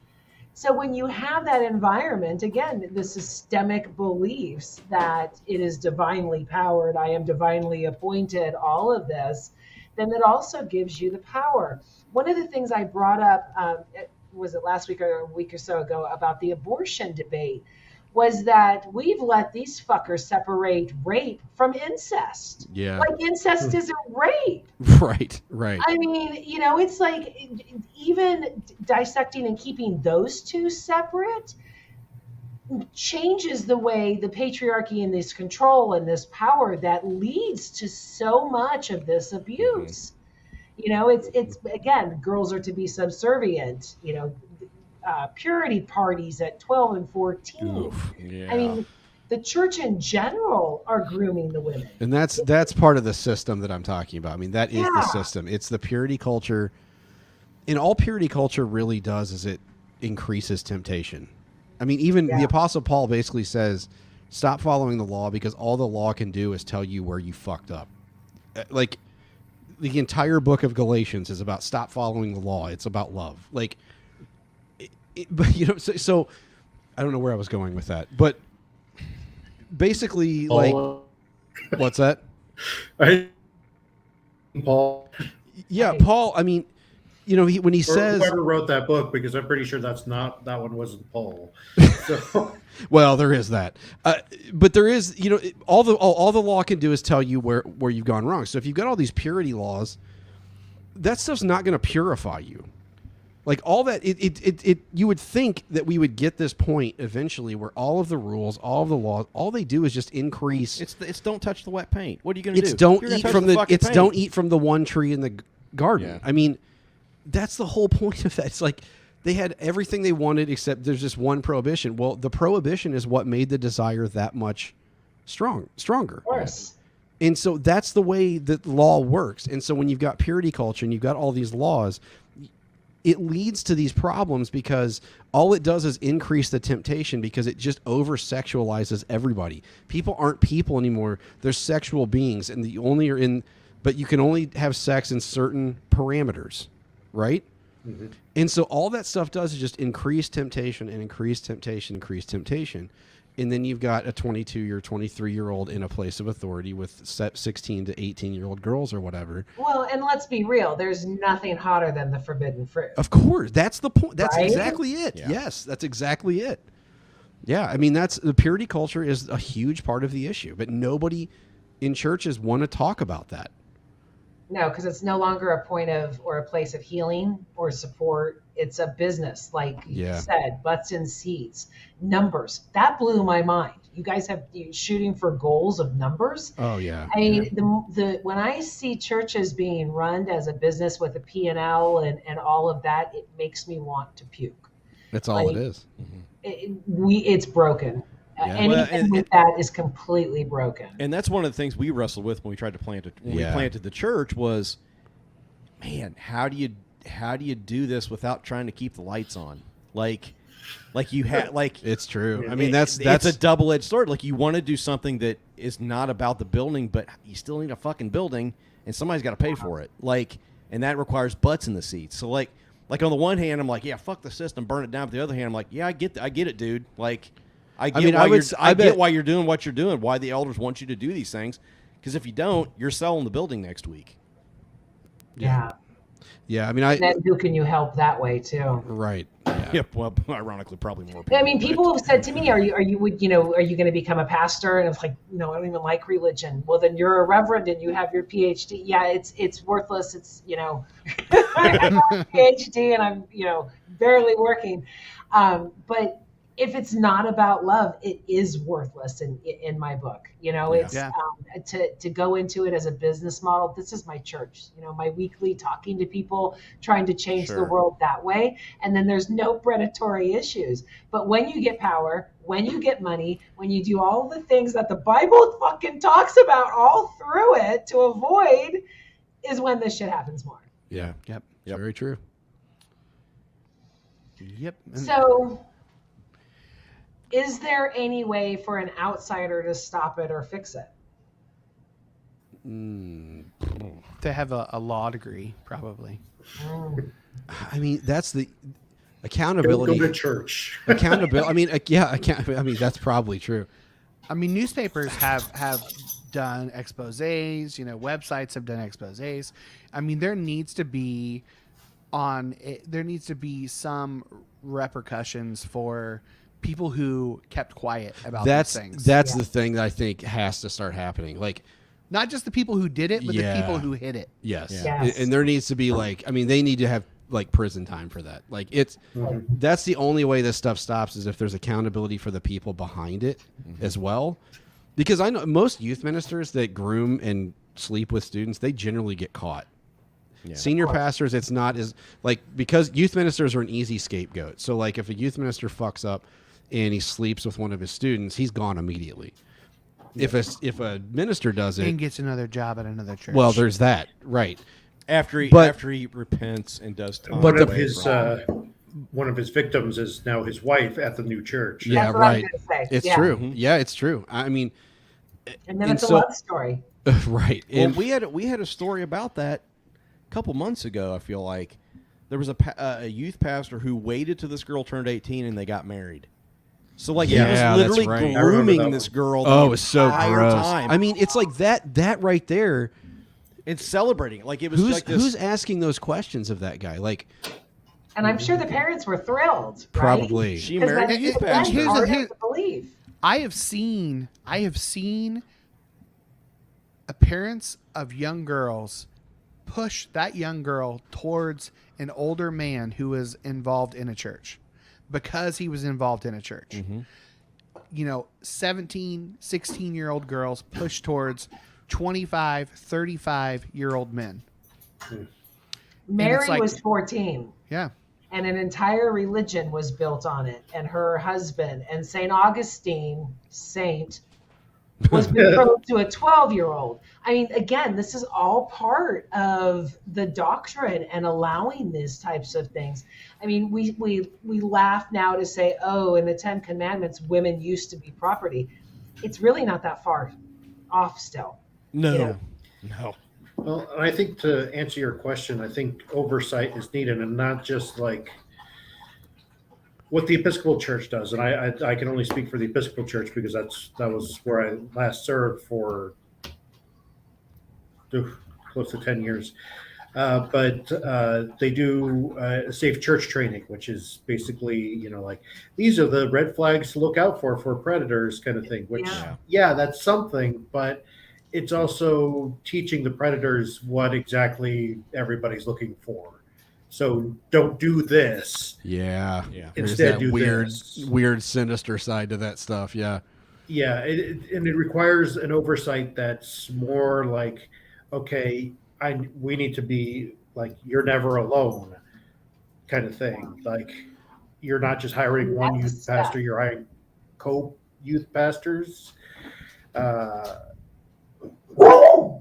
S1: So when you have that environment, again, the systemic beliefs that it is divinely powered, I am divinely appointed, all of this, then it also gives you the power. One of the things I brought up, was it last week or a week or so ago, about the abortion debate, was that we've let these fuckers separate rape from incest.
S4: Yeah.
S1: Like incest isn't rape.
S4: Right.
S1: I mean, it's like even dissecting and keeping those two separate changes the way the patriarchy and this control and this power that leads to so much of this abuse. It's again, girls are to be subservient, purity parties at 12 and 14.
S5: Oof, yeah.
S1: I mean, the church in general are grooming the women.
S4: And that's part of the system that I'm talking about. I mean, that is the system. It's the purity culture. And all purity culture really does is it increases temptation. I mean, even the Apostle Paul basically says, stop following the law because all the law can do is tell you where you fucked up. Like, the entire book of Galatians is about stop following the law. It's about love. Like, but you know, so I don't know where I was going with that, but basically, like, what's that?
S2: Paul.
S4: Yeah, Paul. I mean, you know, when he says
S2: whoever wrote that book, because I'm pretty sure that one wasn't Paul. So.
S4: Well, there is that, but there is, you know, all the law can do is tell you where you've gone wrong. So if you've got all these purity laws, that stuff's not going to purify you. Like all that, you would think that we would get this point eventually where all of the rules, all of the laws, all they do is just increase.
S5: It's don't touch the wet paint. What are you going to do?
S4: It's don't eat from the one tree in the garden.
S5: Yeah.
S4: I mean, that's the whole point of that. It's like they had everything they wanted except there's just one prohibition. Well, the prohibition is what made the desire that much stronger.
S1: Of course.
S4: And so that's the way that law works. And so when you've got purity culture and you've got all these laws, it leads to these problems because all it does is increase the temptation because it just over-sexualizes everybody. People aren't people anymore. They're sexual beings, and but you can only have sex in certain parameters, right? Mm-hmm. And so all that stuff does is just increase temptation and increase temptation, increase temptation. And then you've got a 22 or 23-year-old in a place of authority with 16 to 18-year-old girls or whatever.
S1: Well, and let's be real. There's nothing hotter than the forbidden fruit.
S4: Of course. That's the point. That's
S1: right?
S4: exactly it.
S5: Yeah.
S4: Yes, that's exactly it. Yeah, I mean, the purity culture is a huge part of the issue. But nobody in churches want to talk about that.
S1: No, because it's no longer a point of or a place of healing or support. It's a business, like you said, butts in seats, numbers. That blew my mind. You guys have shooting for goals of numbers.
S4: Oh yeah.
S1: I mean, the when I see churches being run as a business with a P&L and all of that, it makes me want to puke.
S4: That's all it is.
S1: It's broken.
S5: Yeah.
S1: Anything with that is completely broken.
S5: And that's one of the things we wrestled with when we tried to plant it. When we planted the church was, man, how do you do this without trying to keep the lights on? Like you had
S4: it's true. I mean, that's
S5: a double-edged sword. Like you want to do something that is not about the building, but you still need a fucking building, and somebody's got to pay for it. Like, and that requires butts in the seats. So like on the one hand, I'm like, yeah, fuck the system, burn it down. But the other hand, I'm like, yeah, I get it, dude. Like. I get why you're doing what you're doing, why the elders want you to do these things. Because if you don't, you're selling the building next week.
S1: Yeah.
S4: Yeah, I mean,
S1: and then who can you help that way too?
S4: Right.
S5: Yeah. Yep. Well, ironically, probably more people.
S1: I mean, people have said to me, "Are you going to become a pastor?" And it's like, no, I don't even like religion. Well, then you're a reverend and you have your PhD. Yeah, it's worthless. It's I have a PhD and I'm barely working, but. If it's not about love, it is worthless in my book. It's to go into it as a business model. This is my church, my weekly talking to people, trying to change the world that way. And then there's no predatory issues. But when you get power, when you get money, when you do all the things that the Bible fucking talks about all through it to avoid, is when this shit happens more.
S4: Yeah. Yep. Very true.
S3: Yep.
S1: So... is there any way for an outsider to stop it or fix it?
S3: To have a law degree, probably.
S4: I mean, that's the accountability.
S2: Go to church.
S4: Accountability. I mean, I mean, that's probably true.
S3: I mean, newspapers have done exposés. Websites have done exposés. I mean, there needs to be some repercussions for people who kept quiet about these things.
S4: That's the thing that I think has to start happening. Like,
S3: not just the people who did it, but the people who hid it.
S4: Yes.
S1: Yes.
S4: And there needs to be they need to have prison time for that. Like that's the only way this stuff stops is if there's accountability for the people behind it as well. Because I know most youth ministers that groom and sleep with students, they generally get caught. Yeah. Senior pastors, it's not as because youth ministers are an easy scapegoat. So if a youth minister fucks up, and he sleeps with one of his students, he's gone immediately. If a minister does it
S3: and gets another job at another church.
S4: well, there's that, right?
S5: After he
S4: But-
S5: after he repents and does time
S2: One of
S5: away
S2: his
S5: from-
S2: one of his victims is now his wife at the new church.
S4: Yeah,
S1: That's what I was
S4: right.
S1: gonna say.
S4: It's
S1: Yeah.
S4: true. Yeah, it's true. I mean,
S1: And then
S4: And
S1: it's
S4: so-
S1: a love story.
S4: right.
S5: Well,
S4: And
S5: we had a story about that a couple months ago. I feel like there was a youth pastor who waited till this girl turned 18 and they got married. So like
S4: Yeah,
S5: he was
S4: that's
S5: literally
S4: right.
S2: I remember
S5: grooming
S2: that
S5: this
S2: one.
S5: girl. the
S4: oh, it's so
S5: entire
S4: gross.
S5: time.
S4: I mean, it's like that right there.
S5: and celebrating it. Like it was
S4: Who's
S5: like this.
S4: who's asking those questions of that guy? Like
S1: And I'm sure the parents were thrilled. Right?
S4: probably.
S5: She
S1: 'Cause
S5: married a
S1: that's
S5: youth
S1: again
S5: pastor.
S3: Here's the-
S1: hard
S3: here-
S1: to believe.
S3: I have seen parents of young girls push that young girl towards an older man who was involved in a church because he was involved in a church.
S5: Mm-hmm.
S3: You know, 17, 16-year-old girls push towards 25, 35-year-old men.
S1: Mary
S3: like-
S1: was 14.
S3: Yeah.
S1: And an entire religion was built on it. And her husband and St. Augustine, saint, was betrothed to a 12-year-old. I mean, again, this is all part of the doctrine and allowing these types of things. I mean, we laugh now to say, oh, in the 10 Commandments, women used to be property. It's really not that far off still.
S5: No,
S1: you know.
S5: no.
S2: Well, I think to answer your question, I think oversight is needed, and not just like what the Episcopal Church does. And I can only speak for the Episcopal Church because that was where I last served for close to 10 years. But they do safe church training, which is basically, like these are the red flags to look out for predators kind of thing, which, yeah, that's something, but it's also teaching the predators what exactly everybody's looking for. So don't do this.
S4: Yeah.
S5: Yeah.
S4: There's
S2: Instead,
S4: that
S2: do
S4: weird,
S2: this.
S4: weird, sinister side to that stuff. Yeah.
S2: Yeah, and it requires an oversight that's more like, okay, we need to be like, you're never alone kind of thing. Like, you're not just hiring one
S1: That's a
S2: youth
S1: step.
S2: pastor, you're hiring co-youth pastors.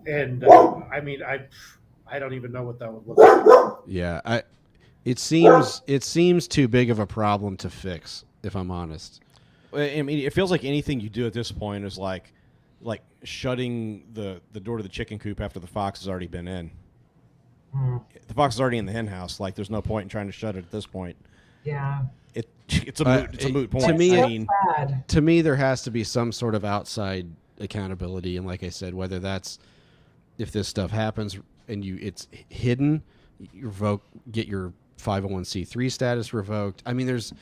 S2: And I mean, I don't even know what that would look like.
S4: Yeah. It seems too big of a problem to fix, if I'm honest.
S5: I mean, it feels like anything you do at this point is like shutting the door to the chicken coop after the fox has already been in. The fox is already in the hen house. Like, there's no point in trying to shut it at this point.
S1: Yeah.
S5: It's a moot point.
S4: To me,
S5: I mean,
S1: Sad.
S4: To me, there has to be some sort of outside accountability, and like I said, whether that's if this stuff happens and it's hidden, you get your 501c3 status revoked. I mean, there's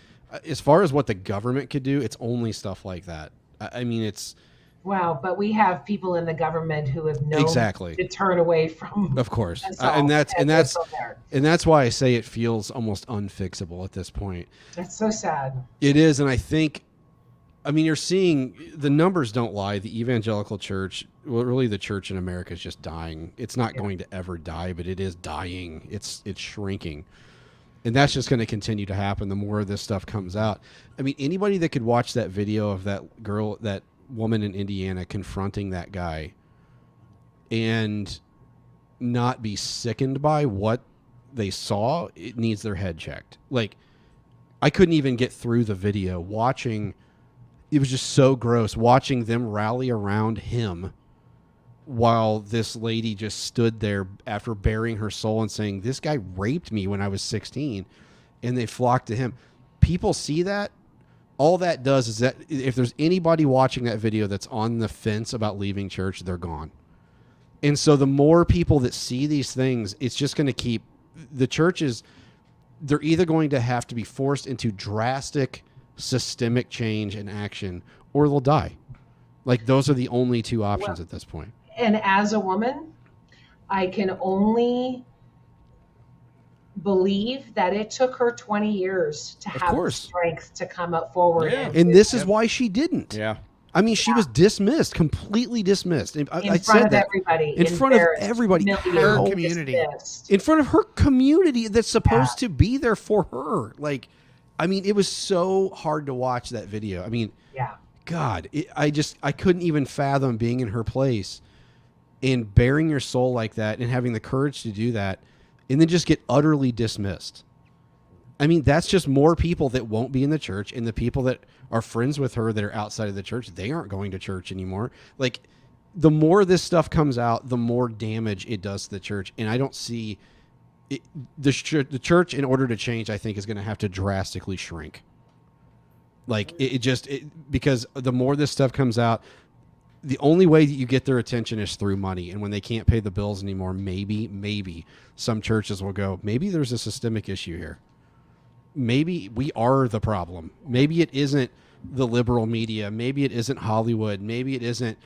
S4: as far as what the government could do, it's only stuff like that. I mean, it's
S1: Wow, but we have people in the government who have known
S4: Exactly.
S1: to turn away from.
S4: of course,
S1: assault
S4: and that's
S1: so there.
S4: and that's why I say it feels almost unfixable at this point.
S1: That's so sad.
S4: It is, and I mean, you're seeing the numbers don't lie. The evangelical church, well, really, the church in America is just dying. It's not going to ever die, but it is dying. It's shrinking, and that's just going to continue to happen the more of this stuff comes out. I mean, anybody that could watch that video of that woman in Indiana confronting that guy and not be sickened by what they saw, it needs their head checked. Like, I couldn't even get through the video watching. It was just so gross watching them rally around him while this lady just stood there after bearing her soul and saying, this guy raped me when I was 16, and they flocked to him. People see that. All that does is that if there's anybody watching that video that's on the fence about leaving church, they're gone. And so the more people that see these things, it's just going to keep the churches. They're either going to have to be forced into drastic systemic change and action, or they'll die. Like, those are the only two options at this point.
S1: And as a woman, I can only believe that it took her 20 years to have the
S4: course.
S1: strength to come up forward.
S5: Yeah.
S4: And this is why she didn't.
S5: yeah.
S4: I mean, she was dismissed, completely dismissed. I
S1: in
S4: said
S1: front of
S4: that.
S1: everybody.
S4: In front of
S1: embarrassed,
S4: everybody.
S1: humiliated,
S3: Her community.
S1: dismissed.
S4: In front of her community that's supposed to be there for her. Like, I mean, it was so hard to watch that video. I mean,
S1: Yeah.
S4: God, I couldn't even fathom being in her place and bearing your soul like that and having the courage to do that and then just get utterly dismissed. I mean, that's just more people that won't be in the church, and the people that are friends with her that are outside of the church, they aren't going to church anymore. Like, the more this stuff comes out, the more damage it does to the church. And I don't see it, the church, in order to change, I think, is going to have to drastically shrink. Like, because the more this stuff comes out, the only way that you get their attention is through money. And when they can't pay the bills anymore, maybe some churches will go, maybe there's a systemic issue here. Maybe we are the problem. Maybe it isn't the liberal media. Maybe it isn't Hollywood. Maybe it isn't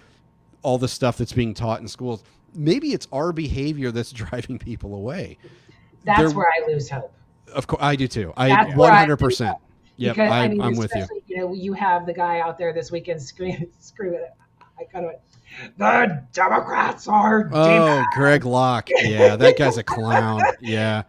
S4: all the stuff that's being taught in schools. Maybe it's our behavior that's driving people away.
S1: That's where I lose hope.
S4: Of course, I do too.
S1: That's
S4: 100%. Yep,
S1: Because,
S4: I'm with you.
S1: You know, you have the guy out there this weekend screaming, I kind of went, the Democrats are demons.
S4: Greg Locke. Yeah, that guy's a clown. Yeah.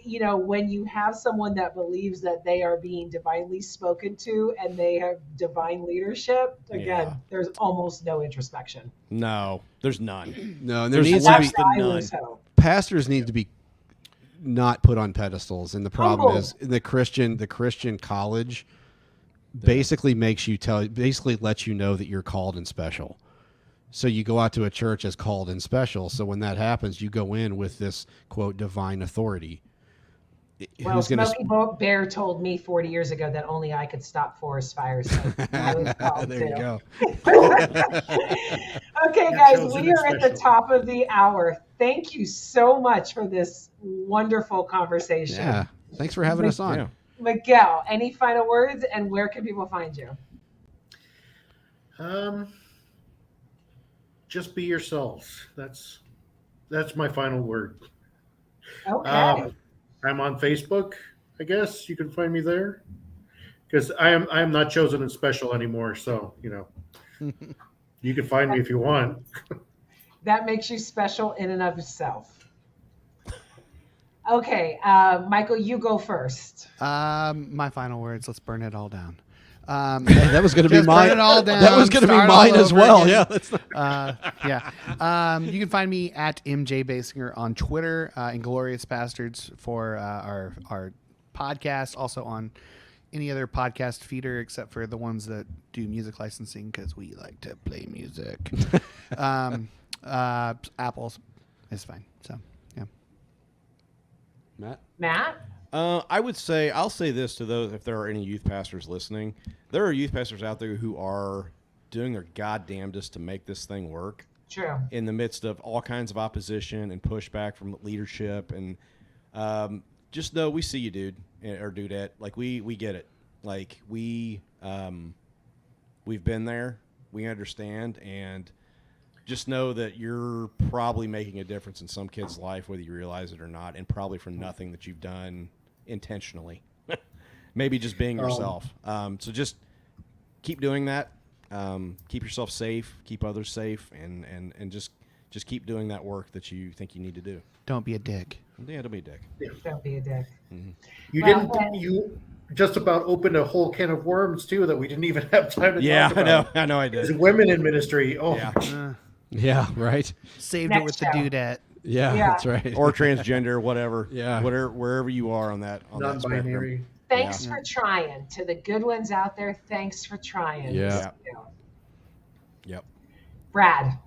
S1: You know, when you have someone that believes that they are being divinely spoken to and they have divine leadership, again, there's almost no introspection.
S5: No, there's none.
S4: No, and there
S5: There's
S4: needs
S5: less
S4: to be
S5: than none.
S4: pastors need to be not put on pedestals, and the problem
S1: Humble.
S4: is the Christian college basically basically lets you know that you're called and special. So you go out to a church as called and special. So when that happens, you go in with this quote divine authority.
S1: Well, Smokey Bear told me 40 years ago that only I could stop forest fires. So I was called
S4: there you
S1: to.
S4: go.
S1: Okay, guys, we are at the top of the hour. Thank you so much for this wonderful conversation.
S4: Yeah, thanks for having us on.
S5: Yeah.
S1: Miguel, any final words, and where can people find you?
S2: Just be yourselves. That's my final word.
S1: Okay.
S2: I'm on Facebook. I guess you can find me there because I am not chosen and special anymore. So you can find me if you want.
S1: That makes you special in and of itself. Okay, Michael, you go first.
S3: My final words. Let's burn it all down.
S4: That was going to be
S3: Just
S4: mine.
S3: burn it all down,
S4: That was going to be
S3: start all
S4: mine as
S3: over
S4: well.
S3: again.
S4: Yeah.
S3: You can find me at MJ Basinger on Twitter, Inglorious Bastards for our podcast. Also on any other podcast feeder except for the ones that do music licensing because we like to play music. Apple's is fine. So yeah.
S4: Matt.
S5: I'll say this to those, if there are any youth pastors listening, there are youth pastors out there who are doing their goddamnedest to make this thing work.
S1: True.
S5: In the midst of all kinds of opposition and pushback from leadership. And just know we see you, dude, or dudette. Like, we get it. Like, we've been there. We understand. And just know that you're probably making a difference in some kid's life, whether you realize it or not, and probably from nothing that you've done intentionally. Maybe just being yourself. So just keep doing that. Keep yourself safe, keep others safe, and just keep doing that work that you think you need to do.
S3: Don't be a dick.
S5: Yeah, don't be a dick.
S1: Don't be a dick.
S5: Mm-hmm.
S2: You just about opened a whole can of worms too that we didn't even have time to talk about.
S5: I know I did.
S2: There's women in ministry. Oh,
S5: Yeah.
S4: Yeah. Right.
S3: Saved
S1: Next
S3: it with the
S1: show.
S3: dudette.
S4: Yeah,
S1: Yeah.
S4: that's right.
S5: Or transgender, whatever.
S4: Yeah.
S5: Wherever you are on that spectrum.
S2: non-binary.
S1: Thanks for trying. To the good ones out there, thanks for trying.
S4: Yeah.
S5: Yep.
S1: Brad.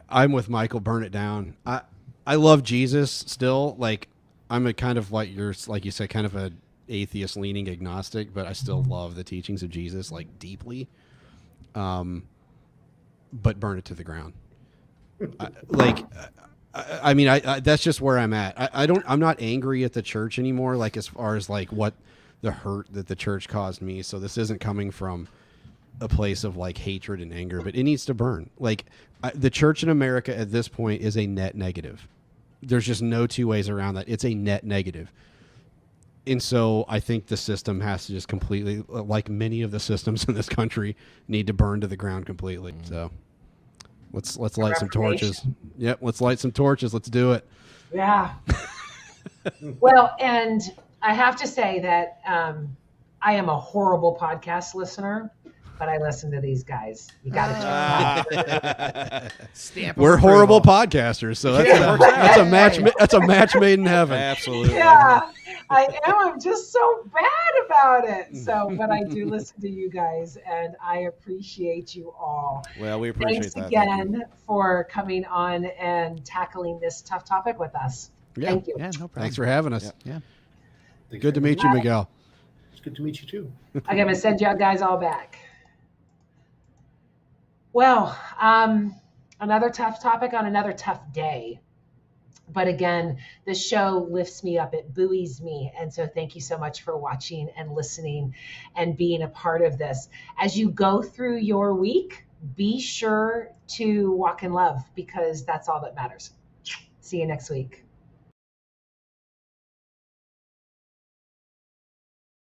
S4: I'm with Michael. Burn it down. I love Jesus still. Like, I'm a kind of like you said, kind of a atheist leaning agnostic, but I still love the teachings of Jesus like deeply. But burn it to the ground. I mean, that's just where I'm at. I'm not angry at the church anymore. Like, as far as like what the hurt that the church caused me. So this isn't coming from a place of like hatred and anger, but it needs to burn. Like, the church in America at this point is a net negative. There's just no two ways around that. It's a net negative. And so I think the system has to just completely, like many of the systems in this country, need to burn to the ground completely. So let's light some torches. Yep, let's light some torches. Let's do it.
S1: Yeah. Well, and I have to say that I am a horrible podcast listener, but I listen to these guys. You got to check them out.
S3: Stamp of
S4: We're
S3: approval.
S4: horrible podcasters, so that's a match made in heaven.
S5: Absolutely.
S1: Yeah, I am. I'm just so bad about it. So, but I do listen to you guys, and I appreciate you all.
S5: Well, we appreciate
S1: Thanks
S5: that. Thank you.
S1: again for coming on and tackling this tough topic with us.
S4: Yeah.
S1: Thank you.
S3: Yeah, no problem.
S4: Thanks for having us.
S3: Yeah.
S4: Good to meet you, Miguel.
S2: It's good to meet you too.
S1: I'm going to send you guys all back. Well, another tough topic on another tough day. But again, the show lifts me up. It buoys me. And so thank you so much for watching and listening and being a part of this. As you go through your week, be sure to walk in love, because that's all that matters. See you next week.